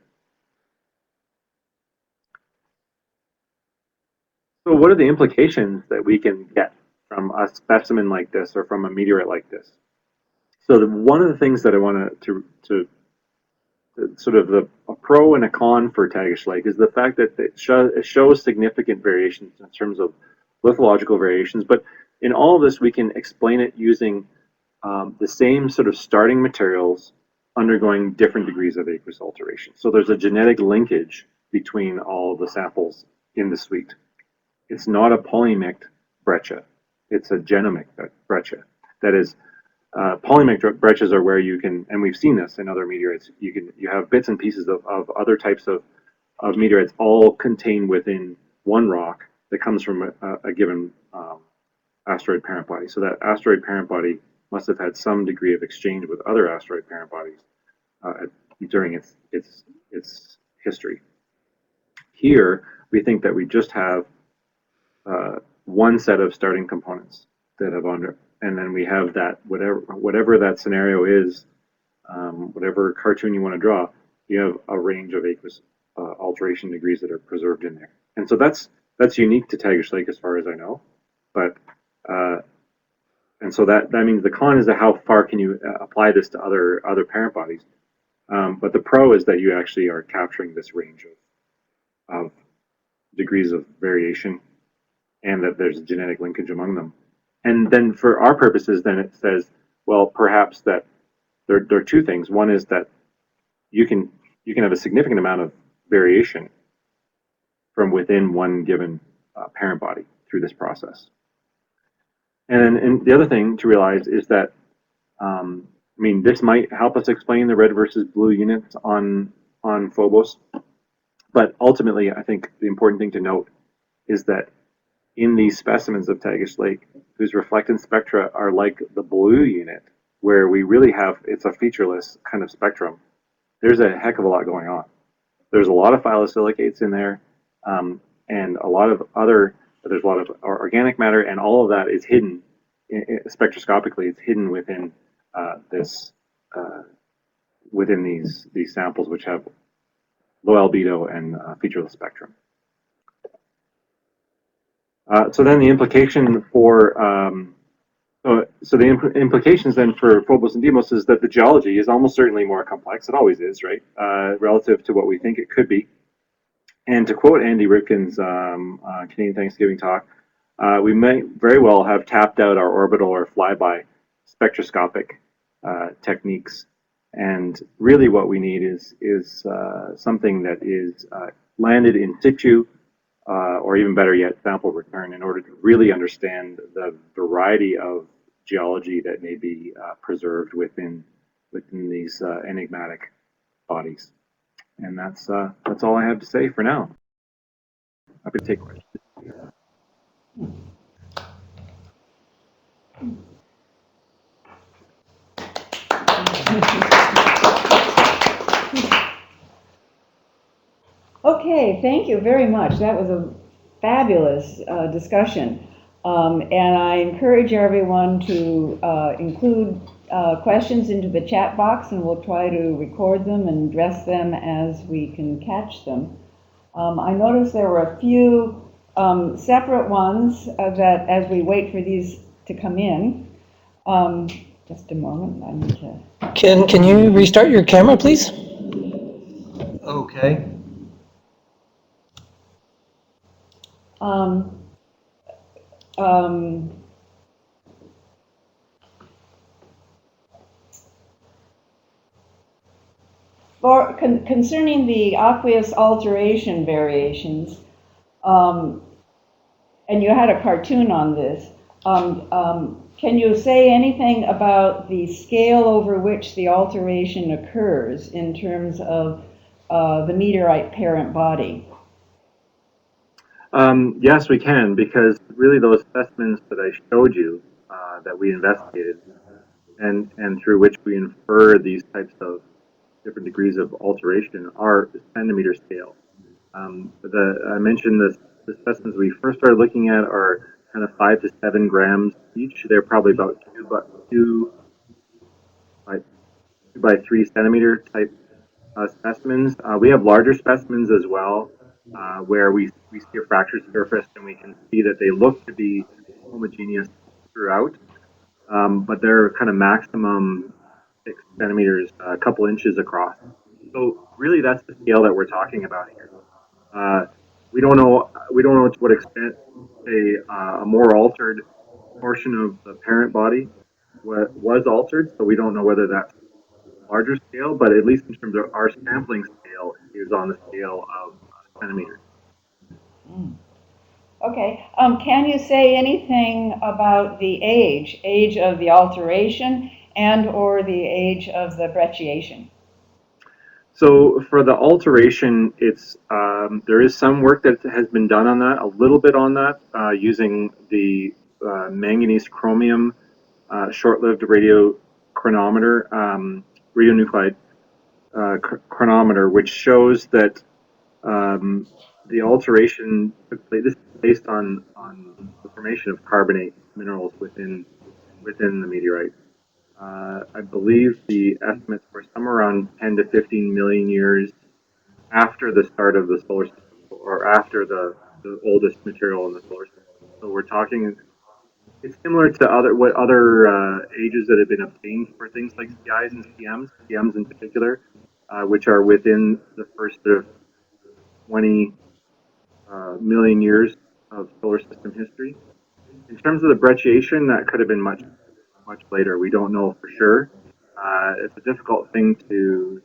So what are the implications that we can get from a specimen like this or from a meteorite like this? So one of the things that I want to sort of a pro and a con for Tagish Lake is the fact that it shows significant variations in terms of lithological variations, but in all of this we can explain it using the same sort of starting materials undergoing different degrees of aqueous alteration. So there's a genetic linkage between all the samples in the suite. It's not a polymicted breccia, it's a genomic breccia. That is, polymicted breccias are where you can, and we've seen this in other meteorites, you have bits and pieces of other types of of meteorites all contained within one rock that comes from a given asteroid parent body. So that asteroid parent body must have had some degree of exchange with other asteroid parent bodies during its history. Here, we think that we just have one set of starting components that have and then we have that whatever that scenario is, whatever cartoon you want to draw, you have a range of aqueous alteration degrees that are preserved in there. And so that's unique to Tagish Lake as far as I know. But and so that means the con is that how far can you apply this to other parent bodies. But the pro is that you actually are capturing this range of degrees of variation, and that there's a genetic linkage among them. And then for our purposes, then it says, well, perhaps that there are two things. One is that you can have a significant amount of variation from within one given parent body through this process. And the other thing to realize is that, I mean, this might help us explain the red versus blue units on Phobos, but ultimately, I think the important thing to note is that in these specimens of Tagish Lake, whose reflectance spectra are like the blue unit, where we really have, it's a featureless kind of spectrum, there's a heck of a lot going on. There's a lot of phyllosilicates in there, and a lot of there's a lot of organic matter, and all of that is hidden spectroscopically. It's hidden within within these samples, which have low albedo and featureless spectrum. So then the implication for implications then for Phobos and Deimos is that the geology is almost certainly more complex. It always is, right? Relative to what we think it could be. And to quote Andy Ripkin's Canadian Thanksgiving talk, we may very well have tapped out our orbital or flyby spectroscopic techniques. And really what we need is something that is landed in situ, or even better yet, sample return, in order to really understand the variety of geology that may be preserved within these enigmatic bodies. And that's all I have to say for now. Happy to take questions. Okay, thank you very much. That was a fabulous discussion. And I encourage everyone to include questions into the chat box, and we'll try to record them and address them as we can catch them. I noticed there were a few separate ones that, as we wait for these to come in, just a moment, I need to... Can you restart your camera, please? Okay. Concerning the aqueous alteration variations, and you had a cartoon on this, can you say anything about the scale over which the alteration occurs in terms of the meteorite parent body? Yes, we can, because really those specimens that I showed you that we investigated and through which we infer these types of different degrees of alteration are centimeter scale. I mentioned the specimens we first started looking at are kind of 5 to 7 grams each. They're probably about 2 by 3 centimeter type specimens. We have larger specimens as well, where we see a fractured surface and we can see that they look to be homogeneous throughout, but they're kind of maximum 6 centimeters, a couple inches across. So really, that's the scale that we're talking about here. We don't know to what extent a more altered portion of the parent body was altered, so we don't know whether that's larger scale, but at least in terms of our sampling scale, is on the scale of centimeters. Okay. Can you say anything about the age of the alteration and or the age of the brecciation? So for the alteration, it's there is some work that has been done on that, a little bit on that, using the manganese chromium short-lived radiochronometer, radionuclide chronometer, which shows that the alteration took place. This is based on the formation of carbonate minerals within the meteorite. I believe the estimates were somewhere around 10 to 15 million years after the start of the solar system, or after the oldest material in the solar system. So we're talking, it's similar to other ages that have been obtained for things like CIs and CMs in particular, which are within the first sort of 20 million years of solar system history. In terms of the brecciation, that could have been much later. We don't know for sure. It's a difficult thing to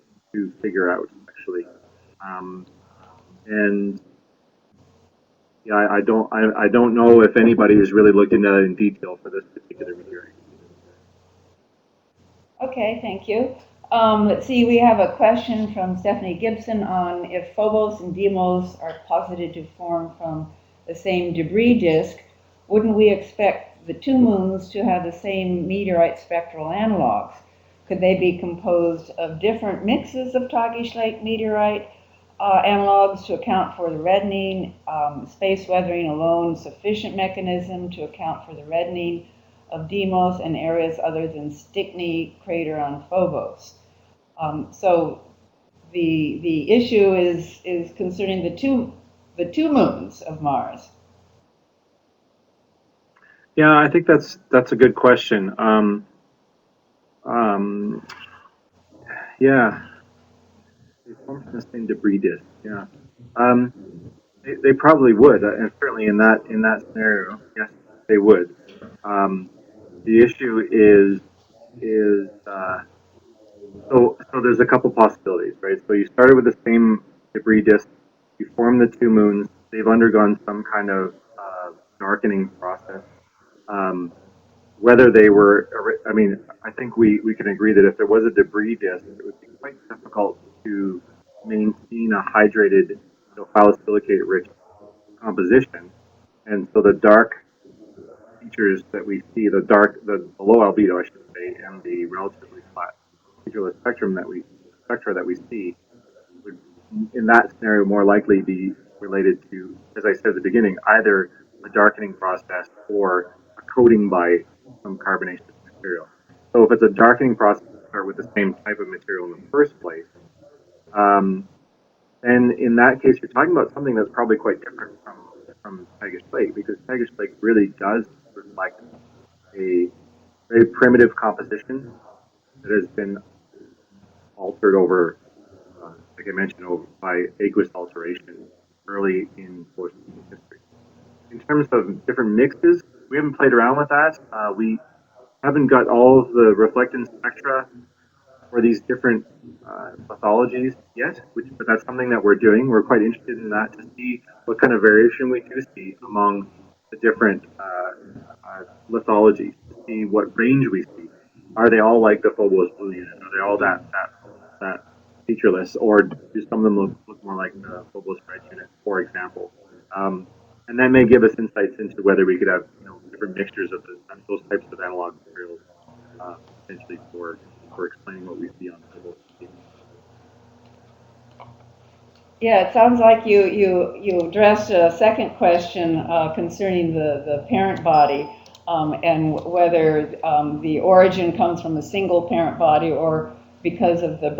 figure out, actually. And yeah, I don't know if anybody has really looked into that in detail for this particular meteorite. Okay, thank you. Let's see, we have a question from Stephanie Gibson on if Phobos and Deimos are posited to form from the same debris disk, wouldn't we expect the two moons to have the same meteorite spectral analogues? Could they be composed of different mixes of Tagish Lake meteorite analogues to account for the reddening? Space weathering alone sufficient mechanism to account for the reddening of Deimos and areas other than Stickney crater on Phobos. So the issue is concerning the two moons of Mars. Yeah, I think that's a good question. Yeah, they form from the same debris disk. Yeah, they probably would, and certainly in that scenario, yes, they would. The issue is so there's a couple possibilities, right? So you started with the same debris disk, you formed the two moons. They've undergone some kind of darkening process. Whether they were, I mean, I think we can agree that if there was a debris disk, it would be quite difficult to maintain a hydrated, phyllosilicate-rich composition. And so the dark features that we see, the low albedo, I should say, and the relatively flat featureless spectra that we see, would, in that scenario, more likely be related to, as I said at the beginning, either a darkening process or a coating by some carbonaceous material. So if it's a darkening process to start with the same type of material in the first place, then in that case, you're talking about something that's probably quite different from Tagish Lake, because Tagish Lake really does reflect a very primitive composition that has been altered over, like I mentioned, by aqueous alteration early in solar system history. In terms of different mixes, we haven't played around with that. We haven't got all of the reflectance spectra for these different pathologies yet, but that's something that we're doing. We're quite interested in that to see what kind of variation we do see among the different lithologies, to see what range we see. Are they all like the Phobos blue unit? Are they all that featureless, or do some of them look more like the Phobos red unit, for example? And that may give us insights into whether we could have different mixtures of those types of analog materials potentially for explaining what we see on Phobos. Yeah, it sounds like you addressed a second question concerning the parent body and whether the origin comes from a single parent body or because of the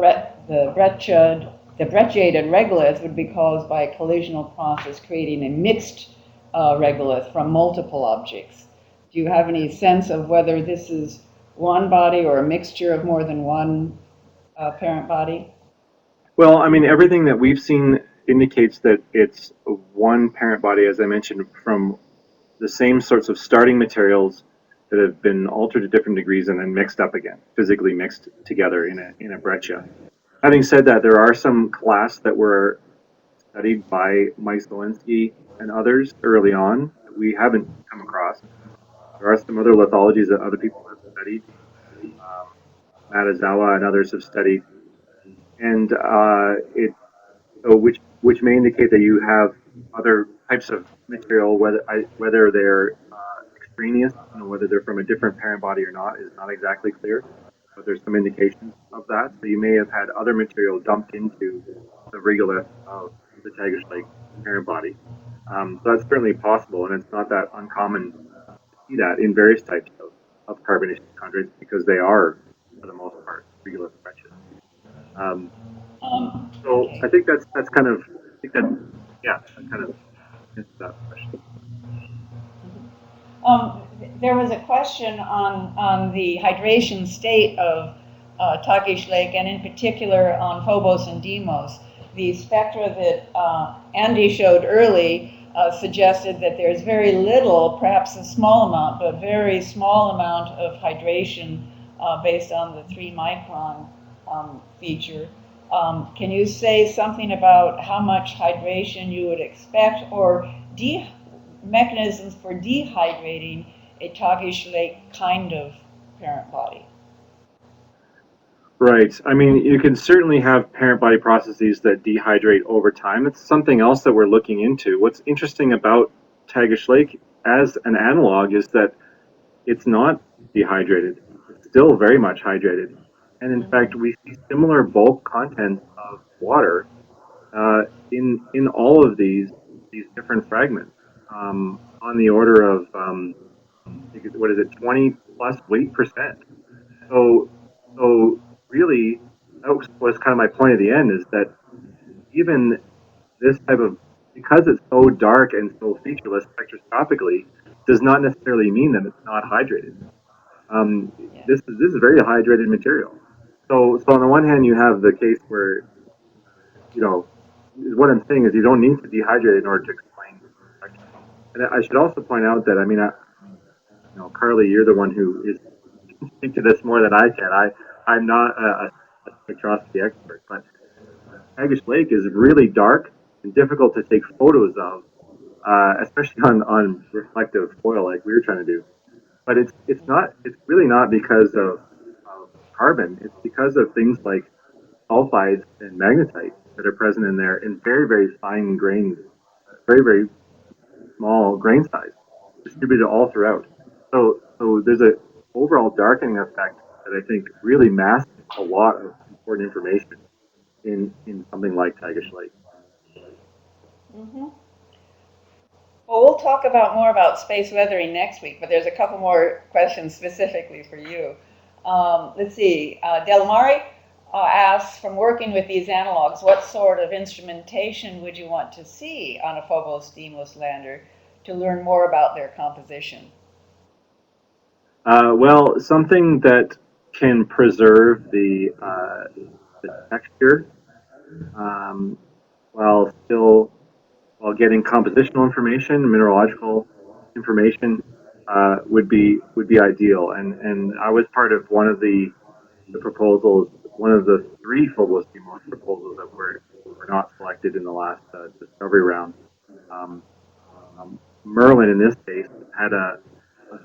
brecciated regolith would be caused by a collisional process creating a mixed regolith from multiple objects. Do you have any sense of whether this is one body or a mixture of more than one parent body? Well, I mean, everything that we've seen indicates that it's one parent body, as I mentioned, from the same sorts of starting materials that have been altered to different degrees and then mixed up again, physically mixed together in a breccia. Having said that, there are some clasts that were studied by Mike Zielinski and others early on that we haven't come across. There are some other lithologies that other people have studied. Matazawa and others have studied. and which may indicate that you have other types of material, whether they're extraneous, whether they're from a different parent body or not, is not exactly clear. But there's some indications of that. So you may have had other material dumped into the regolith of the Tagish Lake parent body. So that's certainly possible, and it's not that uncommon to see that in various types of carbonaceous chondrites because they are, for the most part, regolith breccias. So I think that's kind of, I think that, yeah, that kind of answers that question. There was a question on the hydration state of Tagish Lake, and in particular on Phobos and Deimos. The spectra that Andy showed early suggested that there's very little, perhaps a small amount, but very small amount of hydration based on the 3 micron feature. Can you say something about how much hydration you would expect, or mechanisms for dehydrating a Tagish Lake kind of parent body? Right. I mean, you can certainly have parent body processes that dehydrate over time. It's something else that we're looking into. What's interesting about Tagish Lake as an analog is that it's not dehydrated. It's still very much hydrated. And in fact, we see similar bulk content of water in all of these different fragments, on the order of what is it, 20 plus weight percent. So so really, that was kind of my point at the end, is that even this type of, because it's so dark and so featureless spectroscopically, does not necessarily mean that it's not hydrated. This is very hydrated material. So on the one hand, you have the case where, what I'm saying is you don't need to dehydrate in order to explain spectrum. And I should also point out that, I mean, Carly, you're the one who is speak to this more than I can. I'm not a spectroscopy expert, but Tagish Lake is really dark and difficult to take photos of, especially on reflective foil like we were trying to do. But it's really not because of carbon. It's because of things like sulfides and magnetite that are present in there in very, very fine grains, very, very small grain size, distributed all throughout. So there's a overall darkening effect that I think really masks a lot of important information in something like Tagish Lake. Mm-hmm. Well, we'll talk more about space weathering next week, but there's a couple more questions specifically for you. Let's see. Del Mari asks, from working with these analogs, what sort of instrumentation would you want to see on a Phobos Deimos lander to learn more about their composition? Well, something that can preserve the texture while getting compositional information, mineralogical information, would be ideal. And I was part of one of the proposals, one of the 3 Phobos Deimos proposals that were not selected in the last discovery round. Merlin, in this case, had a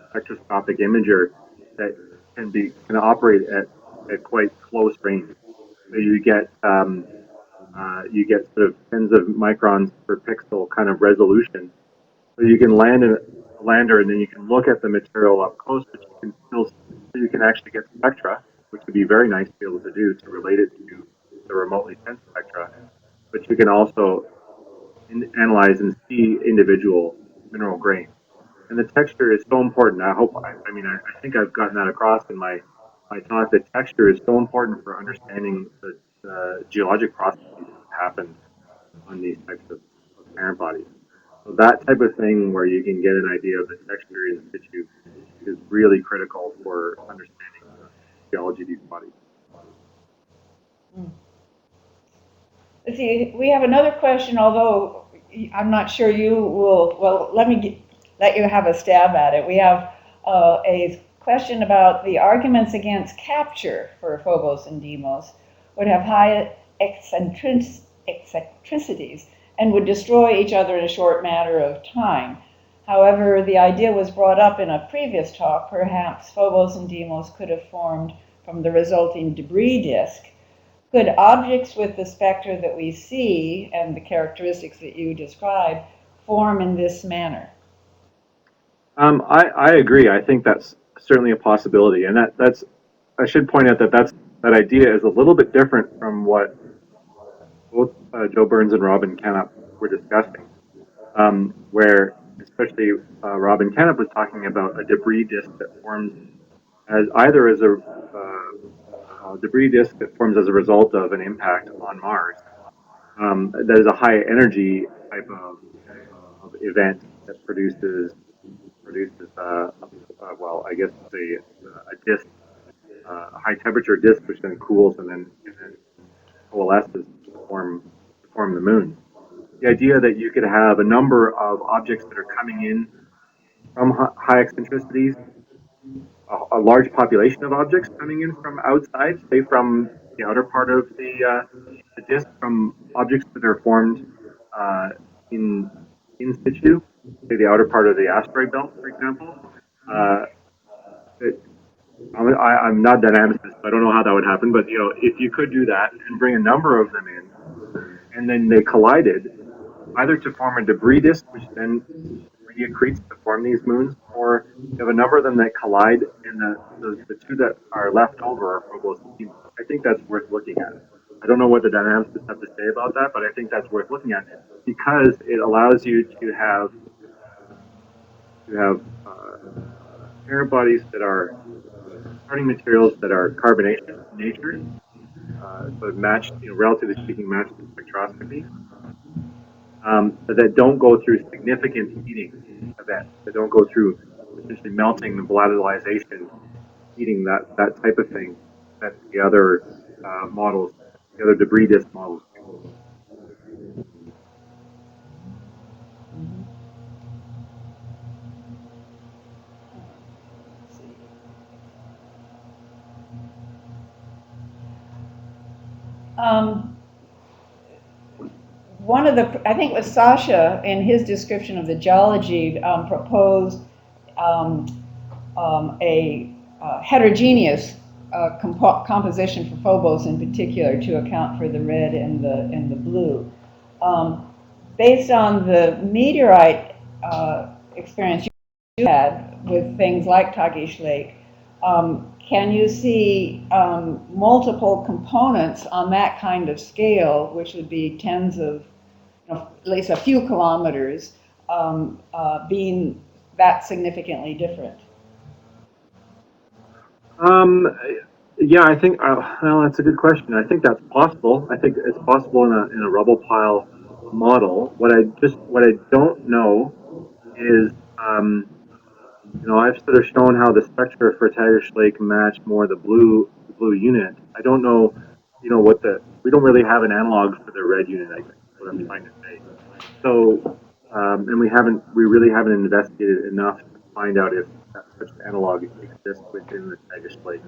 spectroscopic imager that can operate at quite close range. So you get sort of tens of microns per pixel kind of resolution. So you can land in a lander and then you can look at the material up close, but you can actually get spectra, which would be very nice to be able to do to relate it to the remotely sensed spectra. But you can also analyze and see individual mineral grains. And the texture is so important. I think I've gotten that across in my talk. The texture is so important for understanding the geologic processes that happen on these types of parent bodies. So that type of thing where you can get an idea of the texture in situ is really critical for understanding the geology of these bodies. Let's see, we have another question, although I'm not sure you will, well, let you have a stab at it. We have a question about the arguments against capture for Phobos and Deimos would have high eccentricities and would destroy each other in a short matter of time. However, the idea was brought up in a previous talk. Perhaps Phobos and Deimos could have formed from the resulting debris disk. Could objects with the spectra that we see and the characteristics that you describe form in this manner? I agree. I think that's certainly a possibility, and that's. I should point out that that idea is a little bit different from what both Joe Burns and Robin Canup were discussing, where especially Robin Canup was talking about a debris disk that forms as either as a debris disk that forms as a result of an impact on Mars. That is a high energy type of event that produces well, I guess a disk, a high temperature disk, which then cools and then coalesces to form the moon. The idea that you could have a number of objects that are coming in from high eccentricities, a large population of objects coming in from outside, say from the outer part of the disk, from objects that are formed uh, in situ, say the outer part of the asteroid belt, for example. Uh, it, I'm not a dynamicist, so I don't know how that would happen. But if you could do that and bring a number of them in, and then they collided, either to form a debris disk, which then reaccretes to form these moons, or you have a number of them that collide, and the two that are left over are Phobos and Deimos. I think that's worth looking at. I don't know what the dynamicists have to say about that, but I think that's worth looking at because it allows you to have parent bodies that are starting materials that are carbonaceous in nature, so matched, relatively speaking, matched in spectroscopy, but that don't go through significant heating events, that don't go through essentially melting and volatilization, heating, that type of thing that the other models, the other debris disk models do. Um, One of the, I think it was Sasha in his description of the geology, proposed um, a heterogeneous composition for Phobos in particular to account for the red and the blue. Based on the meteorite experience you had with things like Tagish Lake, can you see multiple components on that kind of scale, which would be tens of, at least a few kilometers, being that significantly different? Um, yeah, I think. Well, that's a good question. I think that's possible. I think it's possible in a rubble pile model. What I don't know is, I've sort of shown how the spectra for Tagish Lake match more the blue unit. I don't know, we don't really have an analog for the red unit. I guess is what I'm trying to say. So, and we really haven't investigated enough to find out if such an analog exists within the Tagish Lake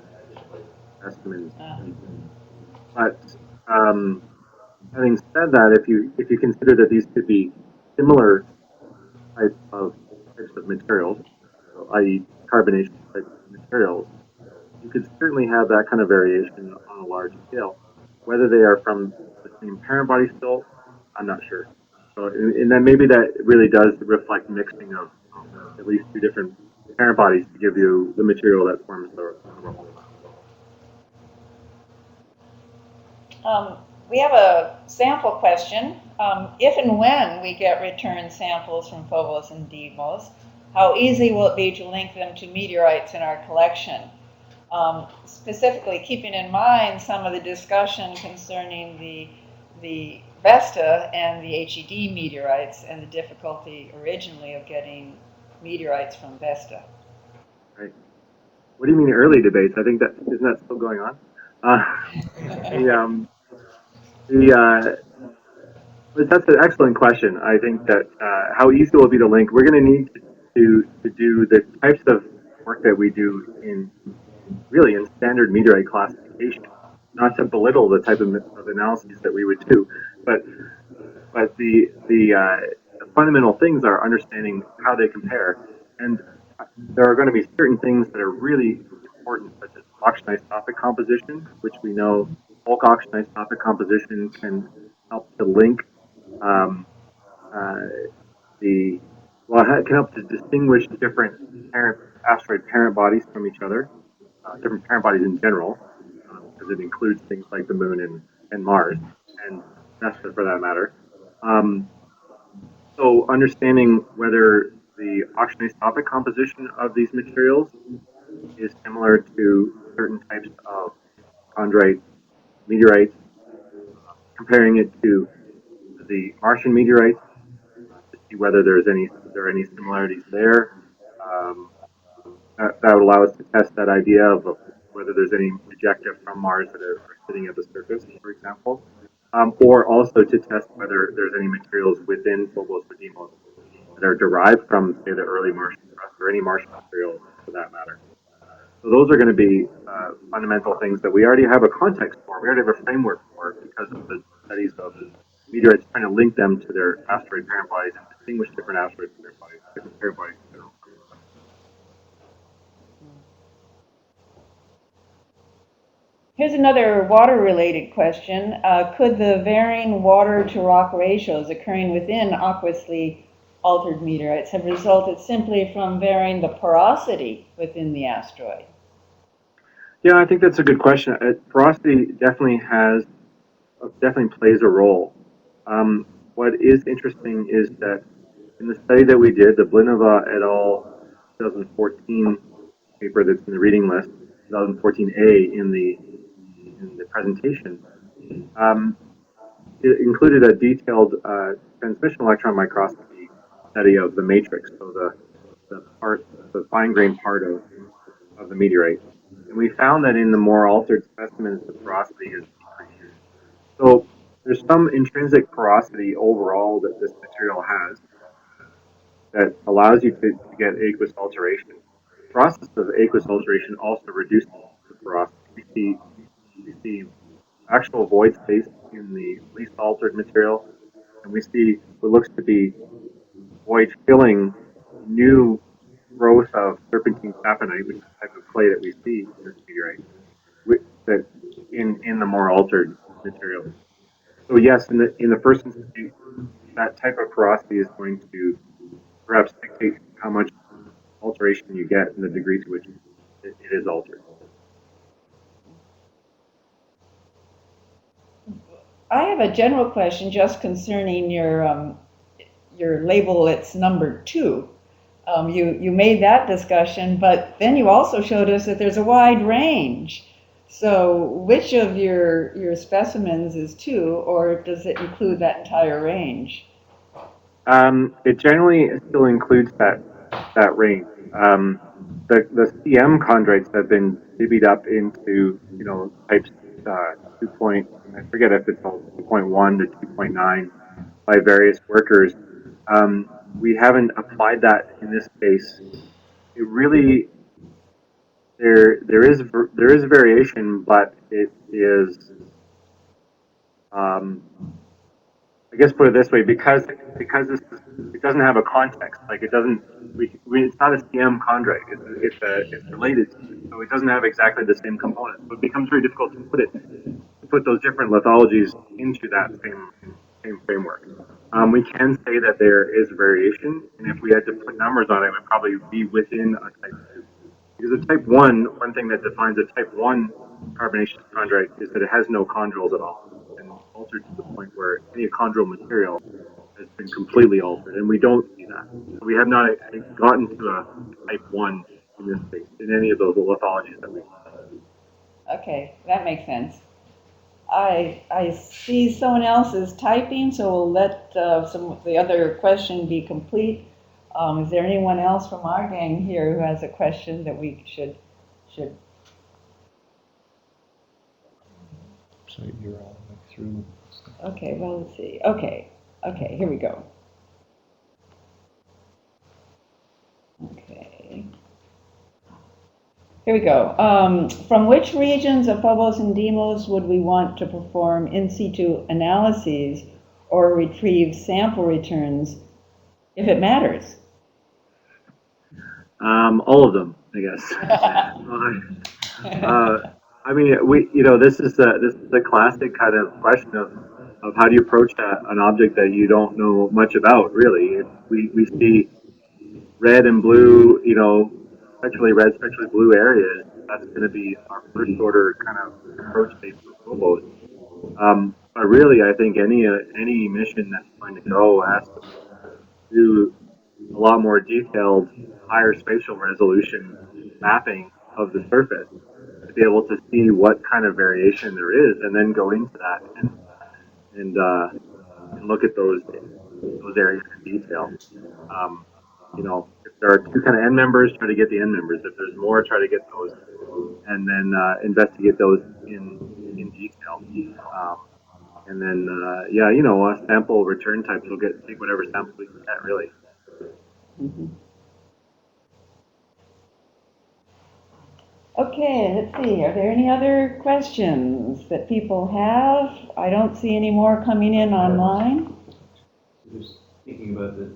estimates. But having said that, if you consider that these could be similar types of materials, i.e., carbonation type materials, you could certainly have that kind of variation on a large scale. Whether they are from the same parent body still, I'm not sure. So, and then maybe that really does reflect mixing of at least two different parent bodies to give you the material that forms the rubble. We have a sample question. If and when we get return samples from Phobos and Deimos, how easy will it be to link them to meteorites in our collection? Specifically, keeping in mind some of the discussion concerning the Vesta and the HED meteorites and the difficulty originally of getting meteorites from Vesta. Right. What do you mean early debates? I think that isn't that still going on? That's an excellent question. I think that how easy will it be to link? We're going to need to do the types of work that we do in standard meteorite classification. Not to belittle the type of analyses that we would do, but the fundamental things are understanding how they compare, and there are going to be certain things that are really important, such as oxidized topic composition, which we know bulk oxygen isotopic composition can help to link um, it can help to distinguish different asteroid parent bodies from each other, different parent bodies in general, because it includes things like the moon and Mars, and Vesta for that matter. So understanding whether the oxygen isotopic composition of these materials is similar to certain types of chondrite meteorites, comparing it to the Martian meteorites to see whether there are any similarities there. Um, that would allow us to test that idea of whether there's any rejecta from Mars that are sitting at the surface, for example, or also to test whether there's any materials within Phobos or Deimos that are derived from, say, the early Martian crust or any Martian material for that matter. So those are going to be fundamental things that we already have a context for. We already have a framework for because of the studies of meteorites, trying to link them to their asteroid parent bodies and distinguish different asteroid parent bodies, different parent bodies in general. Here's another water-related question. Could the varying water-to-rock ratios occurring within aqueously altered meteorites have resulted simply from varying the porosity within the asteroid? Yeah, I think that's a good question. Porosity definitely plays a role. What is interesting is that in the study that we did, the Blinova et al. 2014 paper that's in the reading list, 2014A in the presentation, it included a detailed transmission electron microscopy study of the matrix, so the fine-grained part of the meteorite. And we found that in the more altered specimens, the porosity is decreased. So there's some intrinsic porosity overall that this material has that allows you to get aqueous alteration. The process of aqueous alteration also reduces the porosity. We see actual void space in the least altered material, and we see what looks to be void filling new growth of serpentine saponite, which is the type of clay that we see in this meteorite, that in the more altered material. So yes, in the first instance, that type of porosity is going to perhaps dictate how much alteration you get and the degree to which it is altered. I have a general question just concerning your label. It's number 2. You made that discussion, but then you also showed us that there's a wide range. So which of your specimens is 2, or does it include that entire range? It generally still includes that range. The CM chondrites have been divvied up into types 2 point, I forget if it's all 2.1 to 2.9 by various workers. We haven't applied that in this case. It really there is variation, but it is I guess put it this way, because it doesn't have a context. Like it doesn't. It's not a CM chondrite. It's related to it, so it doesn't have exactly the same components. So it becomes very difficult to put those different lithologies into that same framework. We can say that there is variation, and if we had to put numbers on it, it would probably be within a type 2. Because a type 1, one thing that defines a type 1 carbonaceous chondrite is that it has no chondrules at all, and altered to the point where any chondrule material has been completely altered, and we don't see that. So we have not gotten to a type 1 in this case, in any of those lithologies that we've done. Okay, that makes sense. I see someone else is typing, so we'll let the other question be complete. Is there anyone else from our gang here who has a question that we should? So you're all the way through. Okay, well, let's see. Okay, here we go. Okay. Here we go. From which regions of Phobos and Deimos would we want to perform in situ analyses or retrieve sample returns, if it matters? All of them, I guess. I mean, this is the classic kind of question of how do you approach an object that you don't know much about, really. If we see red and blue, spectrally red, spectrally blue areas, that's going to be our first order kind of approach base for Phobos. But really, I think any mission that's going to go has to do a lot more detailed, higher spatial resolution mapping of the surface to be able to see what kind of variation there is, and then go into that and look at those areas in detail. Um, if there are two kind of end members, try to get the end members. If there's more, try to get those, and then investigate those in detail. And then, sample return types. We'll take whatever sample we can get, really. Mhm. Okay, let's see. Are there any other questions that people have? I don't see any more coming in online. Just thinking about the.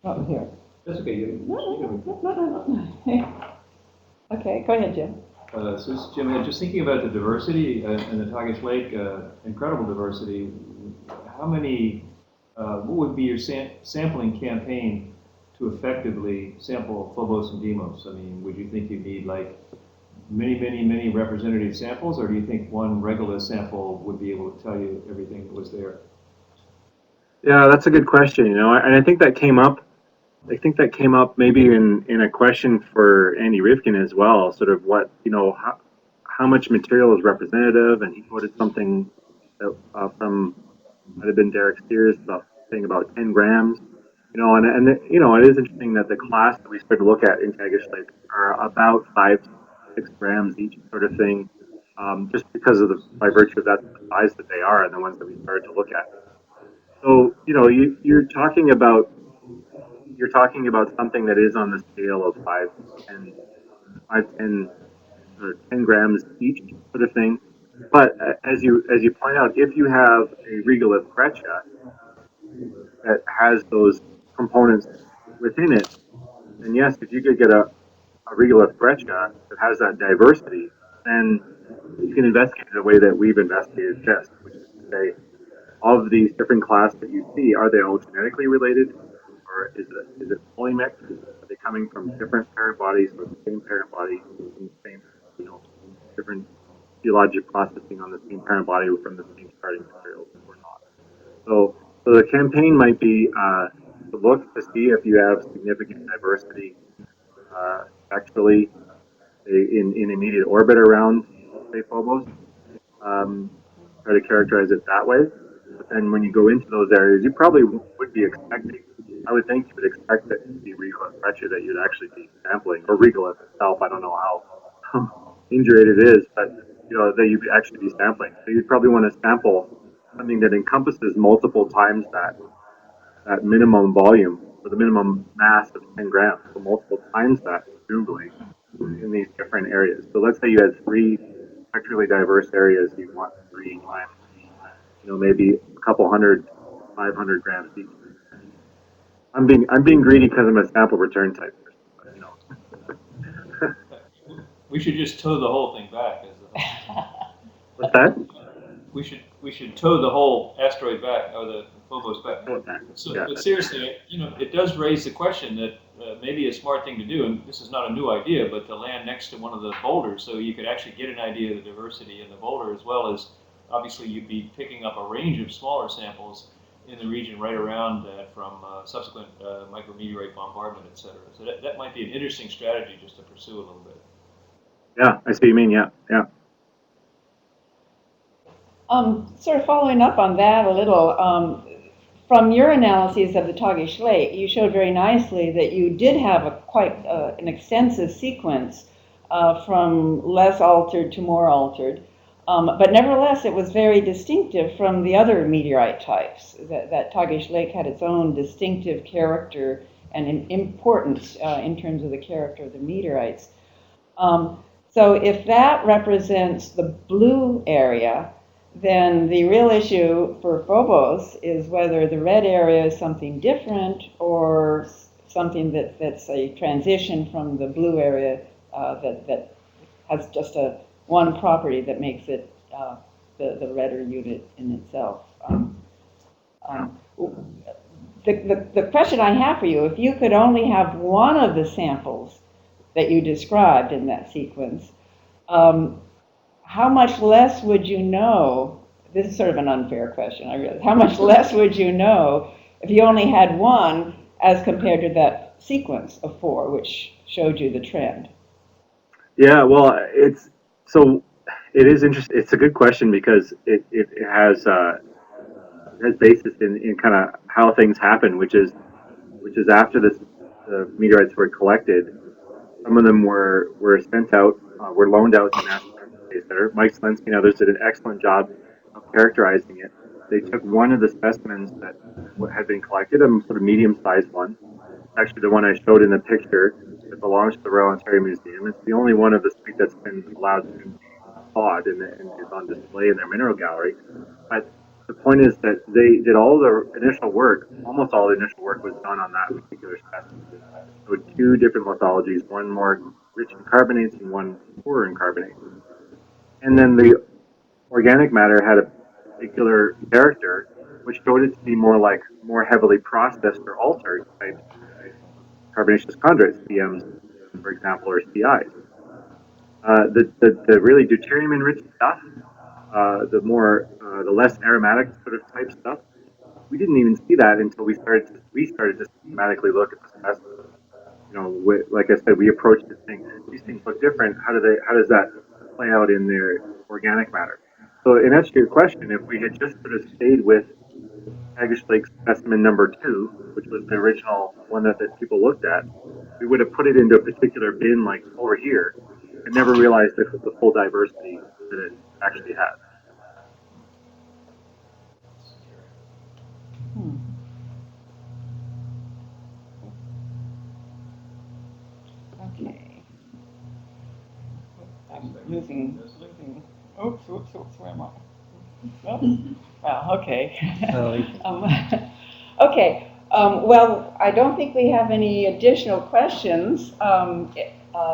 Oh, here. That's okay. No. Okay, go ahead, Jim. So this is Jim. Just thinking about the diversity in the Tagish Lake, incredible diversity. How many? What would be your sampling campaign to effectively sample Phobos and Deimos? I mean, would you think you'd need like many representative samples, or do you think one regolith sample would be able to tell you everything that was there? Yeah, that's a good question. And I think that came up. I think that came up maybe in a question for Andy Rivkin as well. Sort of what how much material is representative, and he quoted something that, from might have been Derek Steers about saying about 10 grams. And it is interesting that the class that we started to look at in Tagish Lake are about 5 to 6 grams each, sort of thing, just because of by virtue of that the size that they are and the ones that we started to look at. So you're talking about something that is on the scale of 10 or 10 grams each, sort of thing. But as you point out, if you have a regolith breccia that has those components within it, then yes, if you could get a regolith breccia that has that diversity, then you can investigate the way that we've investigated this, which is to say, of these different classes that you see, are they all genetically related, or is it polymixed? Are they coming from different parent bodies or the same parent body from the same, different geologic processing on the same parent body from the same starting materials or not? So the campaign might be to look to see if you have significant diversity actually in immediate orbit around, say, Phobos. Try to characterize it that way. But then when you go into those areas, you probably would be expecting, I would think you would expect it to be regolith breccia that you'd actually be sampling, or regolith itself. I don't know how indurated it is, but that you'd actually be sampling. So you'd probably want to sample something that encompasses multiple times that minimum volume or the minimum mass of 10 grams, so multiple times that, presumably, in these different areas. So let's say you had 3 spectrally diverse areas, you want 3 times, maybe a couple hundred, 500 grams each. I'm being greedy because I'm a sample return type person, but, We should just tow the whole thing back. What's that? We should tow the whole asteroid back, or the Phobos back. So, Yeah. but seriously, it does raise the question that maybe a smart thing to do, and this is not a new idea, but to land next to one of the boulders so you could actually get an idea of the diversity in the boulder, as well as obviously you'd be picking up a range of smaller samples in the region right around from subsequent micrometeorite bombardment, et cetera. So that might be an interesting strategy just to pursue a little bit. Yeah, I see what you mean. Yeah. Sort of following up on that a little, from your analyses of the Tagish Lake, you showed very nicely that you did have quite an extensive sequence from less altered to more altered. But nevertheless, it was very distinctive from the other meteorite types. That Tagish Lake had its own distinctive character and importance in terms of the character of the meteorites. So if that represents the blue area, then the real issue for Phobos is whether the red area is something different or something that's a transition from the blue area that has just a one property that makes it the redder unit in itself. The question I have for you, if you could only have one of the samples that you described in that sequence, how much less would you know? This is sort of an unfair question, I realize. How much less would you know if you only had one as compared to that sequence of 4, which showed you the trend? Yeah, well, it is interesting. It's a good question because it has basis in kind of how things happen, which is after the meteorites were collected, some of them were sent out, were loaned out to the National Air and Space Center. Mike Slensky and others did an excellent job of characterizing it. They took one of the specimens that had been collected, a sort of medium-sized one. Actually, the one I showed in the picture that belongs to the Royal Ontario Museum. It's the only one of the suite that's been allowed to be thawed and is on display in their mineral gallery. But the point is that they did all the initial work, almost all the initial work was done on that particular specimen. So 2 different lithologies, one more rich in carbonates and one poorer in carbonates. And then the organic matter had a particular character which showed it to be more heavily processed or altered types carbonaceous chondrites, CMs, for example, or CIs. The really deuterium-enriched stuff, the less aromatic sort of type stuff, we didn't even see that until we started to systematically look at the specimen. Like I said, we approached it saying these things look different. How does that play out in their organic matter? So, in answer to your question, if we had just sort of stayed with Tagish Lake specimen number 2, which was the original one that people looked at, we would have put it into a particular bin like over here and never realized the full diversity that it actually has. Okay. I'm losing. Oops, where am I? Oh, well, okay. Okay. Well, I don't think we have any additional questions.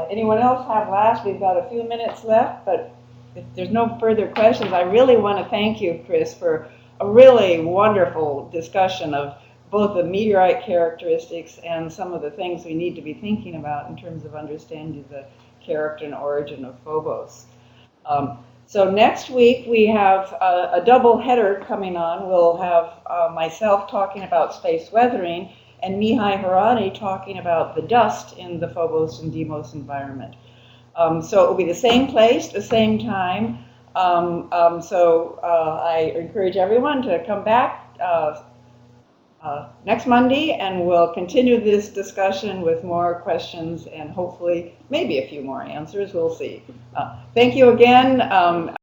Anyone else have last? We've got a few minutes left, but if there's no further questions, I really want to thank you, Chris, for a really wonderful discussion of both the meteorite characteristics and some of the things we need to be thinking about in terms of understanding the character and origin of Phobos. So next week we have a double header coming on. We'll have myself talking about space weathering and Mihai Harani talking about the dust in the Phobos and Deimos environment. So it will be the same place, the same time. So I encourage everyone to come back next Monday, and we'll continue this discussion with more questions and hopefully maybe a few more answers. We'll see. Thank you again.